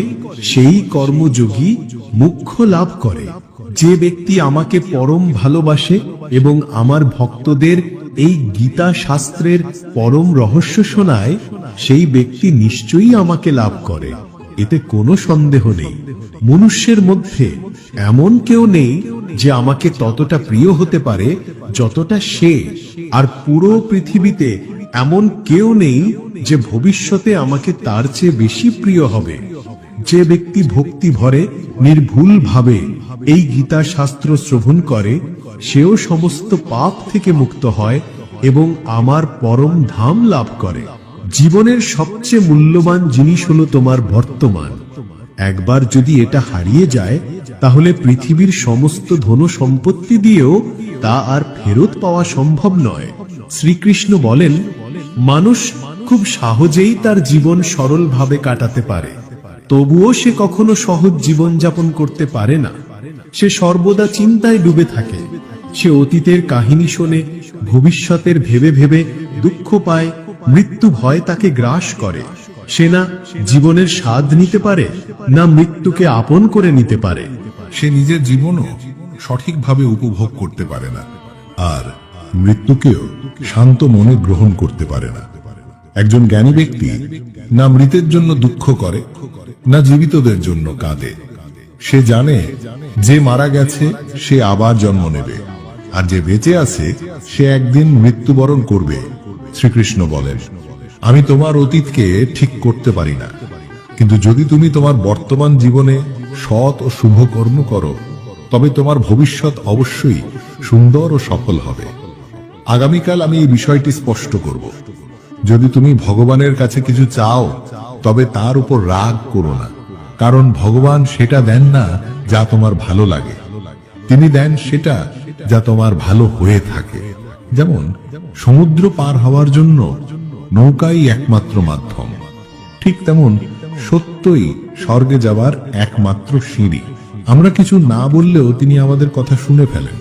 সেই কর্মযোগী মোক্ষ লাভ করে। যে ব্যক্তি আমাকে পরম ভালোবাসে এবং আমার ভক্তদের এই গীতা শাস্ত্রের পরম রহস্য শোনায়, সেই ব্যক্তি নিশ্চয়ই আমাকে লাভ করে, এতে কোনো সন্দেহ নেই। মনুষ্যের মধ্যে এমন কেউ নেই যে আমাকে ততটা প্রিয় হতে পারে যতটা সে, আর পুরো পৃথিবীতে এমন কেউ নেই যে ভবিষ্যতে আমাকে তার চেয়ে বেশি প্রিয় হবে। যে ব্যক্তি ভক্তি ভরে নির্ভুল ভাবে এই গীতা শাস্ত্র শ্রবণ করে, সেও সমস্ত পাপ থেকে মুক্ত হয় এবং আমার পরম ধাম লাভ করে। জীবনের সবচেয়ে মূল্যবান জিনিস হলো তোমার বর্তমান। একবার যদি এটা হারিয়ে যায়, তাহলে পৃথিবীর সমস্ত ধন সম্পত্তি দিয়েও তা আর ফেরত পাওয়া সম্ভব নয়। শ্রীকৃষ্ণ বলেন, মানুষ খুব সহজেই তার জীবন সরলভাবে কাটাতে পারে, তবুও সে কখনো সহজ জীবন যাপন করতে পারে না। সে সর্বদা চিন্তায় ডুবে থাকে। সে অতীতের কাহিনী শোনে, ভবিষ্যতের ভেবে ভেবে দুঃখ পায়, মৃত্যু ভয় তাকে গ্রাস করে। সে না জীবনের স্বাদ নিতে পারে, না মৃত্যুকে আপন করে নিতে পারে। সে নিজের জীবনও সঠিকভাবে উপভোগ করতে পারে না, আর মৃত্যুকেও শান্ত মনে গ্রহণ করতে পারে না। একজন জ্ঞানী ব্যক্তি না মৃতের জন্য দুঃখ করে, না জীবিতদের জন্য কাঁদে। সে জানে যে মারা গেছে সে আবার জন্ম নেবে, আর যে বেঁচে আছে সে একদিন মৃত্যুবরণ করবে। শ্রীকৃষ্ণ বলেন, আমি তোমার অতীতকে ঠিক করতে পারি না, কিন্তু যদি তুমি তোমার বর্তমান জীবনে সৎ ও শুভ কর্ম করো, তবে তোমার ভবিষ্যৎ অবশ্যই সুন্দর ও সফল হবে। আগামীকাল আমি এই বিষয়টি স্পষ্ট করব। যদি তুমি ভগবানের কাছে কিছু চাও, তবে তার উপর রাগ করো না, কারণ ভগবান সেটা দেন না যা তোমার ভালো লাগে। তিনি দেন সেটা যা তোমার ভালো হয়ে থাকে। যেমন সমুদ্র পার হওয়ার জন্য নৌকাই একমাত্র মাধ্যম, ঠিক তেমন সত্যই স্বর্গে যাওয়ার একমাত্র সিঁড়ি। আমরা কিছু না বললেও তিনি আমাদের কথা শুনে ফেলেন,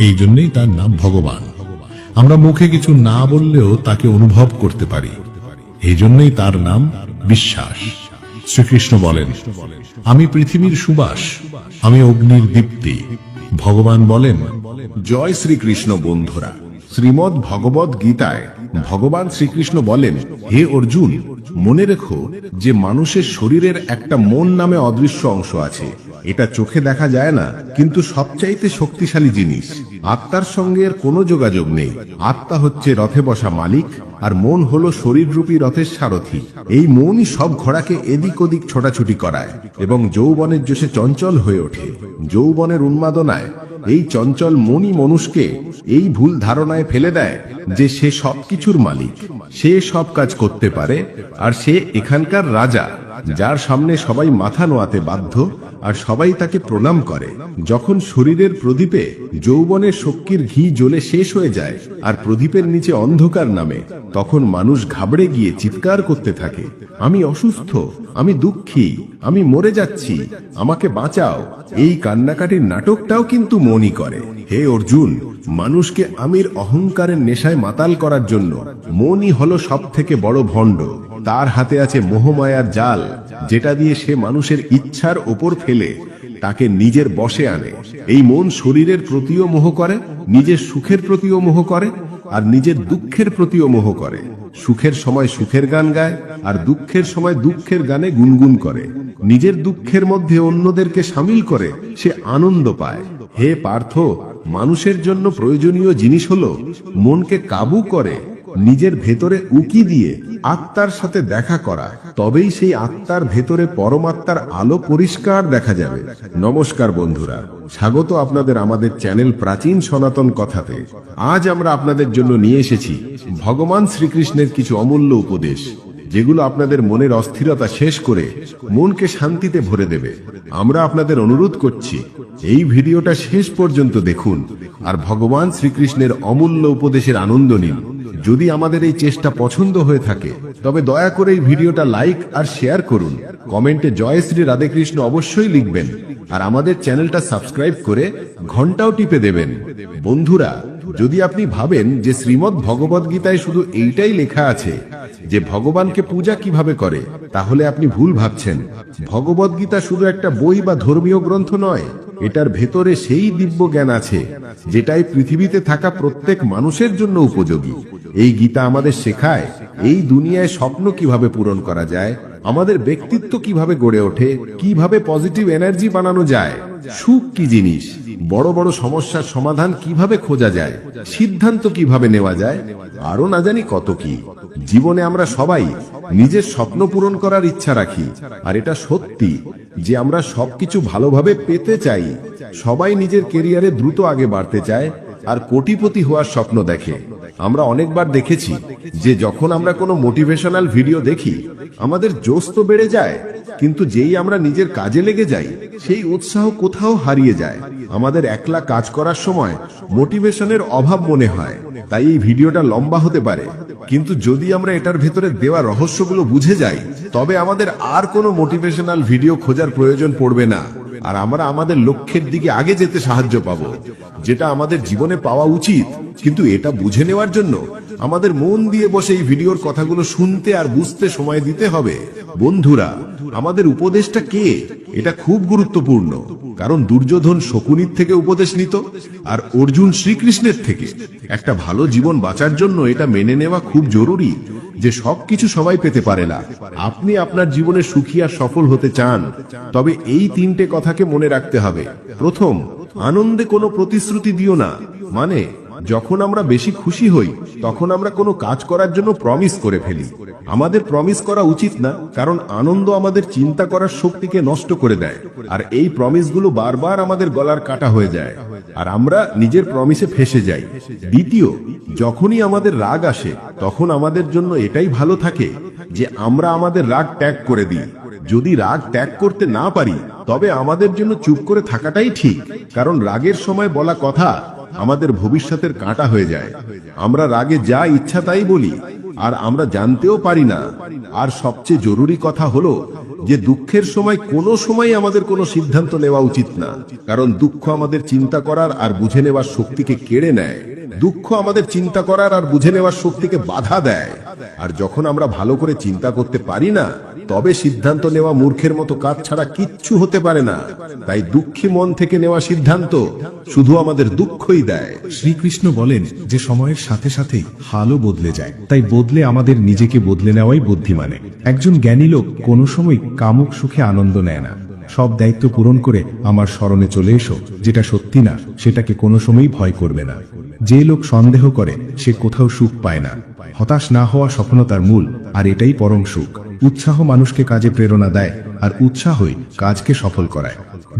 এই জন্যই তার নাম ভগবান। আমরা মুখে কিছু না বললেও তাকে অনুভব করতে পারি, এই জন্যই তার নাম বিশ্বাস। শ্রীকৃষ্ণ বলেন, আমি পৃথিবীর সুবাস, আমি অগ্নির দীপ্তি। ভগবান বলেন, জয় শ্রীকৃষ্ণ। বন্ধুরা, শ্রীমদ্ ভগবদ গীতায় ভগবান শ্রীকৃষ্ণ বলেন, হে অর্জুন, মনে রেখো যে মানুষের শরীরের একটা মন নামে অদৃশ্য অংশ আছে। এটা চোখে দেখা যায় না, কিন্তু সবচাইতে শক্তিশালী জিনিস। আত্মার সঙ্গে এর কোনো যোগাযোগ নেই। আত্মা হচ্ছে রথে বসা মালিক, আর মন হলো শরীররূপী রথের সারথি। এই মনই সব ঘোড়াকে এদিক ওদিক ছোটাছুটি করায় এবং যৌবনের জোশে চঞ্চল হয়ে ওঠে। যৌবনের উন্মাদনায় এই চঞ্চল মনই মানুষকে এই ভুল ধারণায় ফেলে দেয় যে সে সবকিছুর মালিক, সে সব কাজ করতে পারে, আর সে এখানকার রাজা। যার সামনে সবাই মাথা নোয়াতে বাধ্য আর সবাই তাকে প্রণাম করে। যখন শরীরের প্রদীপে যৌবনের শক্তির ঘি জ্বলে শেষ হয়ে যায় আর প্রদীপের নিচে অন্ধকার নামে, তখন মানুষ ঘাবড়ে গিয়ে চিৎকার করতে থাকে, আমি অসুস্থ, আমি দুঃখী, আমি মরে যাচ্ছি, আমাকে বাঁচাও। এই কান্নাকাটির নাটকটাও কিন্তু মনই করে। হে অর্জুন, মানুষকে আমির অহংকারের নেশায় মাতাল করার জন্য মনই হলো সব থেকে বড় ভণ্ড। তার হাতে আছে মোহমায়ার জাল, যেটা দিয়ে সে মানুষের ইচ্ছার ওপর ফেলে তাকে নিজের বশে আনে। এই মন শরীরের প্রতিও মোহ করে, নিজের সুখের প্রতিও মোহ করে, আর নিজের দুঃখের প্রতিও মোহ করে। সুখের সময় সুখের গান গায় আর দুঃখের সময় দুঃখের গানে গুনগুন করে। নিজের দুঃখের মধ্যে অন্যদেরকে সামিল করে সে আনন্দ পায়। হে পার্থ, মানুষের জন্য প্রয়োজনীয় জিনিস হলো মনকে কাবু করে নিজের ভেতরে উকি দিয়ে আত্মার সাথে দেখা করা। তবেই সেই আত্মার ভেতরে পরমাত্মার আলো পরিষ্কার দেখা যাবে। নমস্কার বন্ধুরা, স্বাগত আপনাদের আমাদের চ্যানেল প্রাচীন সনাতন কথাতে। আজ আমরা আপনাদের জন্য নিয়ে এসেছি ভগবান শ্রীকৃষ্ণের কিছু অমূল্য উপদেশ, যেগুলো আপনাদের মনের অস্থিরতা শেষ করে মনকে শান্তিতে ভরে দেবে। আমরা আপনাদের অনুরোধ করছি, এই ভিডিওটা শেষ পর্যন্ত দেখুন আর ভগবান শ্রীকৃষ্ণের অমূল্য উপদেশের আনন্দ নিন। যদি আমাদের এই চেষ্টা পছন্দ হয়ে থাকে তবে দয়া করে এই ভিডিওটা লাইক আর শেয়ার করুন। কমেন্টে জয় শ্রী রাধে কৃষ্ণ অবশ্যই লিখবেন আর আমাদের চ্যানেলটা সাবস্ক্রাইব করে ঘন্টাও টিপে দেবেন। বন্ধুরা, যদি আপনি ভাবেন যে শ্রীমদ্ ভগবদ গীতায় শুধু এইটাই লেখা আছে যে ভগবানকে পূজা কিভাবে করে, তাহলে আপনি ভুল ভাবছেন। ভগবদ গীতা শুধু একটা বই বা ধর্মীয় গ্রন্থ নয়, এটার ভেতরে সেই দিব্য জ্ঞান আছে যেটাই পৃথিবীতে থাকা প্রত্যেক মানুষের জন্য উপযোগী। এই গীতা আমাদের শেখায় এই দুনিয়ায় স্বপ্ন কিভাবে পূরণ করা যায়, আমাদের ব্যক্তিত্ব কিভাবে গড়ে ওঠে, কিভাবে পজিটিভ এনার্জি বানানো যায়, সুখ কি জিনিস, বড় বড় সমস্যার সমাধান কিভাবে খোঁজা যায়, সিদ্ধান্ত কিভাবে নেওয়া যায়, আরো না জানি কত কি। জীবনে আমরা সবাই নিজের স্বপ্ন পূরণ করার ইচ্ছা রাখি, আর এটা সত্যি যে আমরা সবকিছু ভালোভাবে পেতে চাই। সবাই নিজের কেরিয়ারে দ্রুত আগে বাড়তে চায় আর কোটিপতি হওয়ার স্বপ্ন দেখে। আমরা অনেকবার দেখেছি যে যখন আমরা কোনো মোটিভেশনাল ভিডিও দেখি আমাদের জোশ তো বেড়ে যায়, কিন্তু যেই আমরা নিজের কাজে লেগে যাই সেই উৎসাহ কোথাও হারিয়ে যায়। আমাদের একলা কাজ করার সময় মোটিভেশনের অভাব মনে হয়। তাই এই ভিডিওটা লম্বা হতে পারে, কিন্তু যদি আমরা এটার ভেতরে দেওয়া রহস্যগুলো বুঝে যাই তবে আমাদের আর কোনো মোটিভেশনাল ভিডিও খোঁজার প্রয়োজন পড়বে না, আর আমরা আমাদের লক্ষ্যের দিকে আগে যেতে সাহায্য পাবো, যেটা আমাদের জীবনে পাওয়া উচিত। কিন্তু এটা বুঝে নেওয়ার জন্য আমাদের মন দিয়ে বসে এই ভিডিওর কথাগুলো শুনতে আর বুঝতে সময় দিতে হবে। বন্ধুরা, আমাদের উপদেশটা কে? এটা খুব গুরুত্বপূর্ণ, কারণ দুর্যোধন শকুনির থেকে উপদেশ নিত আর অর্জুন শ্রীকৃষ্ণের থেকে। একটা ভালো জীবন বাঁচার জন্য এটা মেনে নেওয়া খুব জরুরি যে সবকিছু সবাই পেতে পারে না। আপনি আপনার জীবনে সুখী আর সফল হতে চান, তবে এই তিনটে কথাকে মনে রাখতে হবে। প্রথম, আনন্দে কোনো প্রতিশ্রুতি দিও না। মানে যখন আমরা বেশি খুশি হই তখন আমরা কোনো কাজ করার জন্য প্রমিস করে ফেলি। আমাদের প্রমিস করা উচিত না, কারণ আনন্দ আমাদের চিন্তা করার শক্তিকে নষ্ট করে দেয়, আর এই প্রমিসগুলো বারবার আমাদের গলার কাটা হয়ে যায় আর আমরা নিজের প্রমিসে ফেসে যাই। দ্বিতীয়, যখনই আমাদের রাগ আসে তখন আমাদের জন্য এটাই ভালো থাকে যে আমরা আমাদের রাগ ত্যাগ করে দিই। যদি রাগ ত্যাগ করতে না পারি তবে আমাদের জন্য চুপ করে থাকাটাই ঠিক, কারণ রাগের সময় বলা কথা আমাদের ভবিষ্যতের কাঁটা হয়ে যায়। আমরা রাগে যা ইচ্ছা তাই বলি আর আমরা জানতেও পারি না। আর সবচেয়ে জরুরি কথা হলো যে দুঃখের সময় কোনো সময় আমাদের কোনো সিদ্ধান্ত নেওয়া উচিত না, কারণ দুঃখ আমাদের চিন্তা করার আর বুঝে নেওয়ার শক্তিকে কেড়ে নেয়। দুঃখ আমাদের চিন্তা করার আর বুঝে নেওয়ার শক্তিকে বাধা দেয়, আর যখন আমরা ভালো করে চিন্তা করতে পারি না তবে সিদ্ধান্ত নেওয়া মূর্খের মতো কাজ ছাড়া কিচ্ছু হতে পারে না। তাই দুঃখী মন থেকে নেওয়া সিদ্ধান্ত শুধু আমাদের দুঃখই দেয়। শ্রীকৃষ্ণ বলেন যে সময়ের সাথে সাথেই হালও বদলে যায়, তাই বদলে আমাদের নিজেকে বদলে নেওয়াই বুদ্ধিমানে। একজন জ্ঞানী লোক কোনো সময় কামুক সুখে আনন্দ নেয় না। সব দায়িত্ব পূরণ করে আমার স্মরণে চলে এসো, যেটা সত্যি না সেটাকে কোনো সময়ই ভয় করবে না। যে লোক সন্দেহ করে সে কোথাও সুখ পায় না। হতাশ না হওয়া সফলতার মূল, আর এটাই পরম সুখ। উৎসাহ মানুষকে কাজে প্রেরণা দেয়, আর উৎসাহই কাজকে সফল করায়।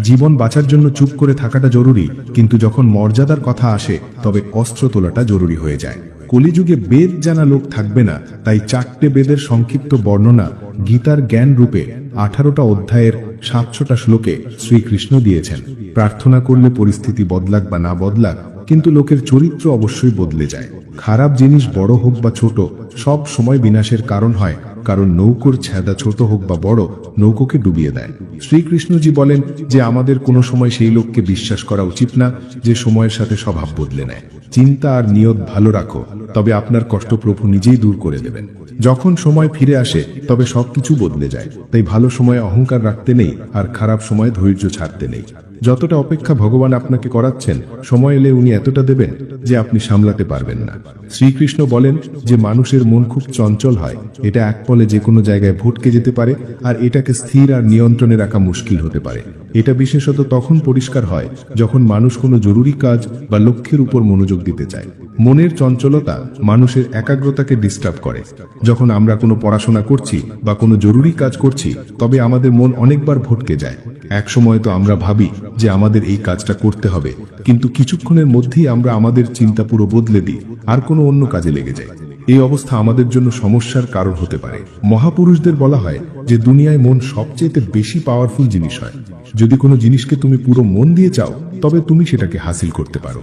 জীবন বাঁচার জন্য চুপ করে থাকাটা জরুরি, কিন্তু যখন মর্যাদার কথা আসে তবে অস্ত্র তোলাটা জরুরি হয়ে যায়। কলিযুগে বেদ জানা লোক থাকবে না, তাই 4টে বেদের সংক্ষিপ্ত বর্ণনা গীতার জ্ঞান রূপে 18টা অধ্যায়ের 700টা শ্লোকে শ্রীকৃষ্ণ দিয়েছেন। প্রার্থনা করলে পরিস্থিতি বদলাক বা না বদলাক, কিন্তু লোকের চরিত্র অবশ্যই বদলে যায়। খারাপ জিনিস বড় হোক বা ছোট, সব সময় বিনাশের কারণ হয়, কারণ নৌকোর ছেদা ছোট হোক বা বড়, নৌকোকে ডুবিয়ে দেয়। শ্রীকৃষ্ণজি বলেন যে আমাদের কোনো সময় সেই লোককে বিশ্বাস করা উচিত না যে সময়ের সাথে স্বভাব বদলে নেয়। চিন্তা আর নিয়ত ভালো রাখো, তবে আপনার কষ্ট প্রভু নিজেই দূর করে দেবেন। যখন সময় ফিরে আসে তবে সবকিছু বদলে যায়। তাই ভালো সময়ে অহংকার রাখতে নেই, আর খারাপ সময়ে ধৈর্য ছাড়তে নেই। যতটা অপেক্ষা ভগবান আপনাকে করাচ্ছেন, সময় এলে উনি এতটা দেবেন যে আপনি সামলাতে পারবেন না। শ্রীকৃষ্ণ বলেন যে মানুষের মন খুব চঞ্চল হয়, এটা এক পলে যে কোনো জায়গায় ভটকে যেতে পারে, আর এটাকে স্থির আর নিয়ন্ত্রণে রাখা মুশকিল হতে পারে। এটা বিশেষত তখন পরিষ্কার হয় যখন মানুষ কোনো জরুরি কাজ বা লক্ষ্যের উপর মনোযোগ দিতে চায়। মনের চঞ্চলতা মানুষের একাগ্রতাকে ডিস্টার্ব করে। যখন আমরা কোনো পড়াশোনা করছি বা কোনো জরুরি কাজ করছি, তবে আমাদের মন অনেকবার ভটকে যায়। এক সময় তো আমরা ভাবি যে আমাদের এই কাজটা করতে হবে, কিন্তু কিছুক্ষণের মধ্যেই আমরা আমাদের চিন্তা পুরো বদলে দিই আর কোনো অন্য কাজে লেগে যাই। এই অবস্থা আমাদের জন্য সমস্যার কারণ হতে পারে। মহাপুরুষদের বলা হয় যে দুনিয়ায় মন সবচেয়ে বেশি পাওয়ারফুল জিনিস হয়। যদি কোনো জিনিসকে তুমি পুরো মন দিয়ে চাও, তবে তুমি সেটাকে হাসিল করতে পারো।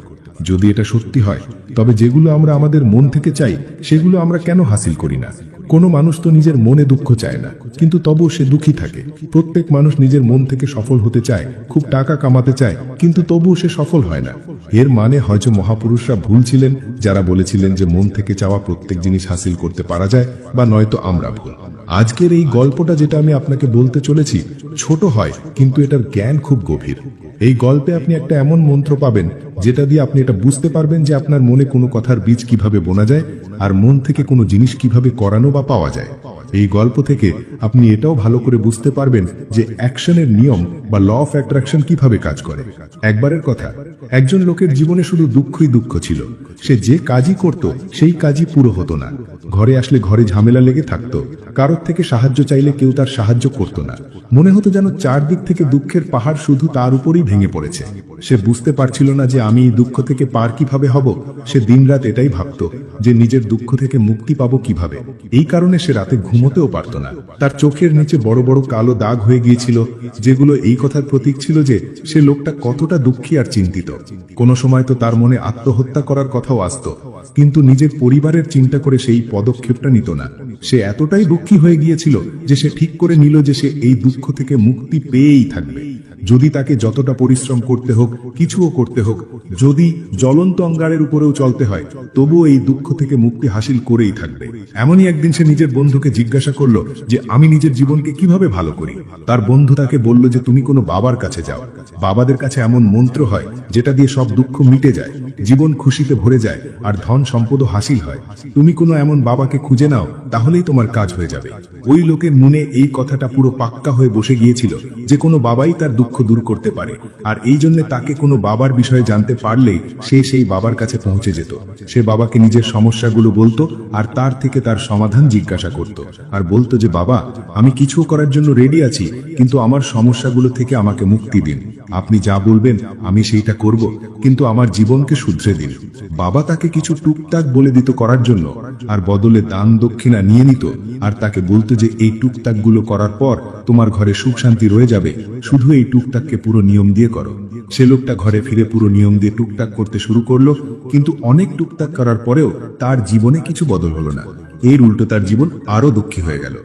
যদি এটা সত্যি হয়, তবে যেগুলো আমরা আমাদের মন থেকে চাই সেগুলো আমরা কেন হাসিল করি না? কোনো মানুষ তো নিজের মনে দুঃখ চায় না, কিন্তু তবুও সে দুঃখী থাকে। প্রত্যেক মানুষ নিজের মন থেকে সফল হতে চায়, খুব টাকা কামাতে চায়, কিন্তু তবুও সে সফল হয় না। এর মানে হয়তো মহাপুরুষরা ভুল ছিলেন যারা বলেছিলেন যে মন থেকে চাওয়া প্রত্যেক জিনিস হাসিল করতে পারা যায়, বা নয়তো আমরা ভুল। আজকের এই গল্পটা যেটা আমি আপনাকে বলতে চলেছি, ছোট হয় কিন্তু এটার জ্ঞান খুব গভীর। এই গল্পে আপনি একটা এমন মন্ত্র পাবেন যেটা দিয়ে আপনি এটা বুঝতে পারবেন যে আপনার মনে কোনো কথার বীজ কিভাবে বোনা যায়, আর মন থেকে কোনো জিনিস কিভাবে করানো বা পাওয়া যায়। এই গল্প থেকে আপনি এটাও ভালো করে বুঝতে পারবেন যে অ্যাকশনের নিয়ম বা ল অফ অ্যাট্রাকশন কিভাবে কাজ করে। একবারের কথা, একজন লোকের জীবনে শুধু দুঃখই দুঃখ ছিল। সে যে কাজই করত সেই কাজই পুরো হতো না। ঘরে আসলে ঘরে ঝামেলা লেগে থাকতো, কারোর থেকে সাহায্য চাইলে কেউ তার সাহায্য করত না। মনে হতো যেন চারদিক থেকে দুঃখের পাহাড় শুধু তার উপরই ভেঙে পড়েছে। সে বুঝতে পারছিল না যে আমি এই দুঃখ থেকে পার কিভাবে হব। সে দিনরাত এটাই ভাবত যে নিজের দুঃখ থেকে মুক্তি পাবো কিভাবে। এই কারণে সে রাতে ঘুমোতেও পারত না। তার চোখের নিচে বড় বড় কালো দাগ হয়ে গিয়েছিল, যেগুলো এই কথার প্রতীক ছিল যে সে লোকটা কতটা দুঃখী আর চিন্তিত। কোনো সময় তো তার মনে আত্মহত্যা করার কথাও আসতো, কিন্তু নিজের পরিবারের চিন্তা করে সেই পদক্ষেপটা নিত না। সে এতটাই দুঃখী হয়ে গিয়েছিল যে সে ঠিক করে নিল যে সে এই দুঃখ থেকে মুক্তি পেয়েই থাকবে। যদি তাকে যতটা পরিশ্রম করতে হোক, কিছুও করতে হোক, যদি জ্বলন্ত অঙ্গারের উপরেও চলতে হয়, তবুও এই দুঃখ থেকে মুক্তি হাসিল করেই থাকবে। এমনই একদিন সে নিজের বন্ধুকে জিজ্ঞাসা করলো যে আমি নিজের জীবনকে কিভাবে ভালো করি। তার বন্ধু তাকে বলল যে তুমি কোনো বাবার কাছে যাও। বাবাদের কাছে এমন মন্ত্র হয় যেটা দিয়ে সব দুঃখ মিটে যায়, জীবন খুশিতে ভরে যায়, আর ধন সম্পদও হাসিল হয়। তুমি কোনো এমন বাবাকে খুঁজে নাও, তাহলেই তোমার কাজ হয়ে যাবে। ওই লোকের মনে এই কথাটা পুরো পাক্কা হয়ে বসে গিয়েছিল যে কোনো বাবাই তার দুঃখ দূর করতে পারে, আর এই জন্য তাকে কোনো বাবার বিষয়ে জানতে পারলেই সে সেই বাবার কাছে পৌঁছে যেত। সে বাবাকে নিজের সমস্যাগুলো বলতো আর তার থেকে তার সমাধান জিজ্ঞাসা করত, আর বলতো যে বাবা, আমি কিছু করার জন্য রেডি আছি, কিন্তু আমার সমস্যাগুলো থেকে আমাকে মুক্তি দিন। আপনি যা বলবেন আমি সেইটা করব, কিন্তু আমার জীবনকে শুধরে দিন। বাবা তাকে কিছু টুকটাক বলে দিত করার জন্য, আর বদলে দান দক্ষিণা নিয়ে নিত, আর তাকে বলতো যে এই টুকটাকগুলো করার পর তোমার ঘরে সুখ শান্তি রয়ে যাবে, শুধু এই টুকটাককে পুরো নিয়ম দিয়ে করো। সে লোকটা ঘরে ফিরে পুরো নিয়ম দিয়ে টুকটাক করতে শুরু করলো, কিন্তু অনেক টুকটাক করার পরেও তার জীবনে কিছু বদল হলো না। এর উল্টো তার জীবন আরো দুঃখী হয়ে গেল।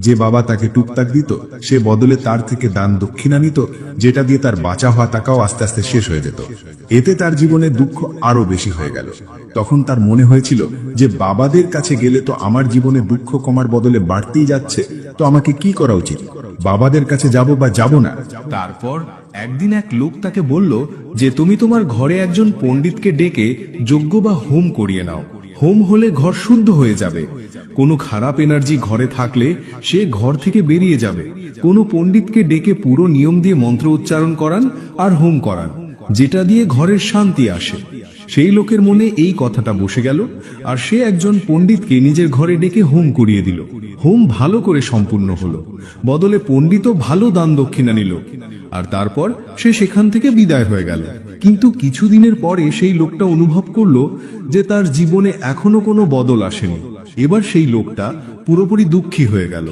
যে বাবা তাকে টুকটাক দিত, সে বদলে তার থেকে দান দক্ষিণা নিত, যেটা দিয়ে তার বাঁচা হওয়া টাকাও আস্তে আস্তে শেষ হয়ে যেত। এতে তার জীবনে দুঃখ আরো বেশি হয়ে গেল। তখন তার মনে হয়েছিল যে বাবাদের কাছে গেলে তো আমার জীবনে দুঃখ কমার বদলে বাড়তেই যাচ্ছে, তো আমাকে কি করা উচিত? বাবাদের কাছে যাব বা যাব না? তারপর একদিন এক লোক তাকে বলল যে তুমি তোমার ঘরে একজন পণ্ডিতকে ডেকে যজ্ঞ বা হোম করিয়ে নাও। হোম হলে ঘর শুদ্ধ হয়ে যাবে। কোনো খারাপ এনার্জি ঘরে থাকলে সে ঘর থেকে বেরিয়ে যাবে। কোনো পণ্ডিতকে ডেকে পুরো নিয়ম দিয়ে মন্ত্র উচ্চারণ করান আর হোম করান, যেটা দিয়ে ঘরের শান্তি আসে। সেই লোকের মনে এই কথাটা বসে গেল, আর সে একজন পণ্ডিতকে নিজের ঘরে ডেকে হোম করিয়ে দিল। হোম ভালো করে সম্পূর্ণ হলো, বদলে পণ্ডিতও ভালো দান দক্ষিণা নিল, আর তারপর সে সেখান থেকে বিদায় হয়ে গেল। কিন্তু কিছুদিনের পরে সেই লোকটা অনুভব করলো যে তার জীবনে এখনো কোনো বদল আসেনি। এবার সেই লোকটা পুরোপুরি দুঃখী হয়ে গেল,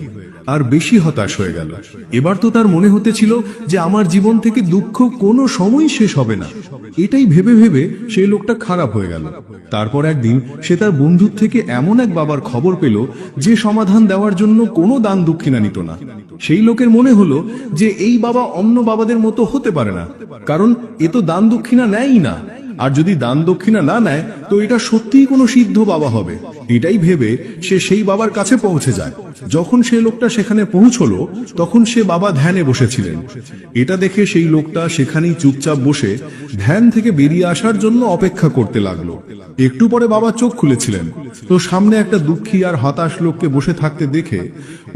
আর বেশি হতাশ হয়ে গেল। এবার তো তার মনে হতেছিল যে আমার জীবন থেকে দুঃখ কোনো সময় শেষ হবে না। এটাই ভেবে ভেবে সেই লোকটা খারাপ হয়ে গেল। তারপর একদিন সে তার বন্ধুর থেকে এমন এক বাবার খবর পেল যে সমাধান দেওয়ার জন্য কোনো দান দক্ষিণা নিত না। সেই লোকের মনে হলো যে এই বাবা অন্য বাবাদের মতো হতে পারে না, কারণ এ তো দান দক্ষিণা নেয়ই না। আর যদি দান দক্ষিণা না নেয় তো এটা সত্যিই কোনো সিদ্ধ বাবা হবে। এটাই ভেবে সে সেই বাবার কাছে পৌঁছে যায়। যখন সেই লোকটা সেখানে পৌঁছলো তখন সে বাবা ধ্যানে বসেছিলেন। এটা দেখে সেই লোকটা সেখানেই চুপচাপ বসে ধ্যান থেকে বেরিয়ে আসার জন্য অপেক্ষা করতে লাগলো। একটু পরে বাবা চোখ খুলেছিলেন, তো সামনে একটা দুঃখী আর হতাশ লোককে বসে থাকতে দেখে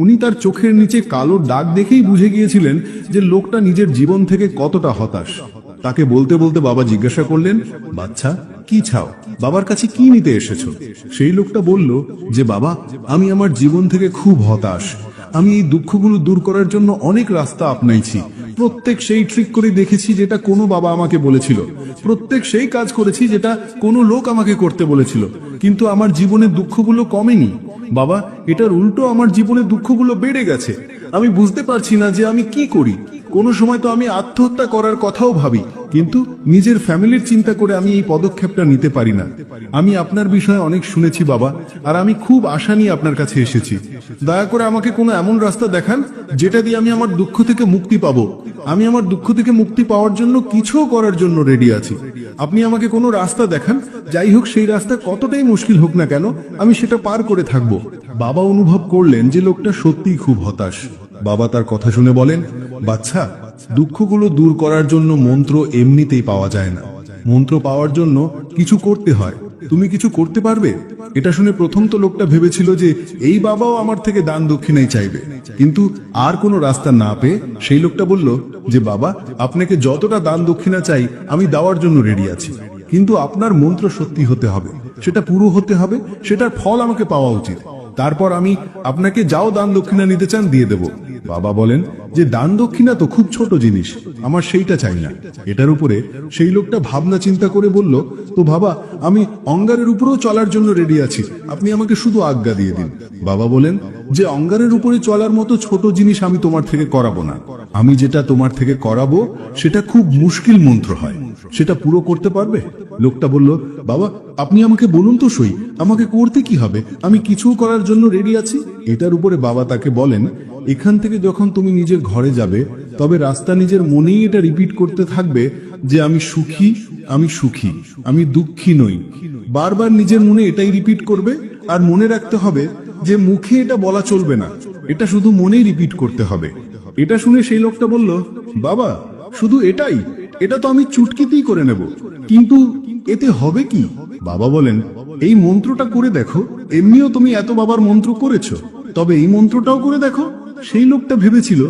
উনি তার চোখের নিচে কালো দাগ দেখেই বুঝে গিয়েছিলেন যে লোকটা নিজের জীবন থেকে কতটা হতাশ। তাকে বলতে বলতে বাবা জিজ্ঞাসা করলেন, বাচ্চা কি চাও, বাবার কাছে কি নিতে এসেছো? সেই লোকটা বলল যে বাবা, আমি আমার জীবন থেকে খুব হতাশ। আমি এই দুঃখগুলো দূর করার জন্য অনেক রাস্তা আপনাইছি। প্রত্যেক সেই ট্রিক করে দেখেছি যেটা কোনো বাবা আমাকে বলেছিল, প্রত্যেক সেই কাজ করেছি যেটা কোনো লোক আমাকে করতে বলেছিল, কিন্তু আমার জীবনের দুঃখগুলো কমেনি। বাবা, এটার উল্টো আমার জীবনের দুঃখগুলো বেড়ে গেছে। আমি বুঝতে পারছি না যে আমি কি করি। কোনো সময় তো আমি আত্মহত্যা করার কথাও ভাবি, কিন্তু নিজের ফ্যামিলির চিন্তা করে আমি এই পদক্ষেপটা নিতে পারি না। আমি আপনার বিষয়ে অনেক শুনেছি বাবা, আর আমি খুব আশা নিয়ে আপনার কাছে এসেছি। দয়া করে আমাকে কোনো এমন রাস্তা দেখান যেটা দিয়ে আমি আমার দুঃখ থেকে মুক্তি পাবো। আমি আমার দুঃখ থেকে মুক্তি পাওয়ার জন্য কিছুও করার জন্য রেডি আছি। আপনি আমাকে কোনো রাস্তা দেখান, যাই হোক সেই রাস্তা কতটাই মুশকিল হোক না কেন, আমি সেটা পার করে থাকবো। বাবা অনুভব করলেন যে লোকটা সত্যিই খুব হতাশ। বাবা তার কথা শুনে বলেন, বাচ্চা, দুঃখগুলো দূর করার জন্য মন্ত্র এমনিতেই পাওয়া যায় না। মন্ত্র পাওয়ার জন্য কিছু করতে হয়। তুমি কিছু করতে পারবে? এটা শুনে প্রথম তো লোকটা ভেবেছিল যে এই বাবাও আমার থেকে দান দক্ষিণাই চাইবে, কিন্তু আর কোনো রাস্তা না পেয়ে সেই লোকটা বলল যে বাবা, আপনাকে যতটা দান দক্ষিণা চাই আমি দেওয়ার জন্য রেডি আছি, কিন্তু আপনার মন্ত্র সত্যি হতে হবে, সেটা পুরো হতে হবে, সেটার ফল আমাকে পাওয়া উচিত। তারপর আমি আপনাকে যাও দান দক্ষিণা নিতে চান দিয়ে দেব। বাবা বলেন যে দান দক্ষিণা তো খুব ছোট জিনিস, আমার সেইটা চাই না। এটার উপরে সেই লোকটা ভাবনা চিন্তা করে বলল, তো বাবা, আমি অঙ্গারের উপরেও চলার জন্য রেডি আছি, আপনি আমাকে শুধু আজ্ঞা দিয়ে দিন। বাবা বলেন যে অঙ্গারের উপরে চলার মতো ছোট জিনিস আমি তোমার থেকে করাবো না। আমি যেটা তোমার থেকে করাবো সেটা খুব মুশকিল মন্ত্র হয়, সেটা পুরো করতে পারবে? লোকটা বলল, বাবা, আপনি আমাকে বলুন তো সই, আমাকে করতে কি হবে? আমি কিছু করার জন্য রেডি আছি। এটার উপরে বাবা তাকে বলেন, এখান থেকে যখন তুমি নিজের ঘরে যাবে তবে রাস্তা নিজের মনেই এটা রিপিট করতে থাকবে যে আমি সুখী, আমি সুখী, আমি দুঃখী নই। বারবার নিজের মনে এটাই রিপিট করবে, আর মনে রাখতে হবে যে মুখে এটা বলা চলবে না, এটা শুধু মনেই রিপিট করতে হবে। এটা শুনে সেই লোকটা বলল, বাবা, শুধু এটাই? এটা তো আমি চুটকিতেই করে নেব, কিন্তু এতে হবে কি? বাবা বলেন, এই মন্ত্রটা করে দেখো, এমনিও তুমি এত বাবার মন্ত্র করেছো, তবে এই মন্ত্রটাও করে দেখো। সেই লোকটা ভেবেছিল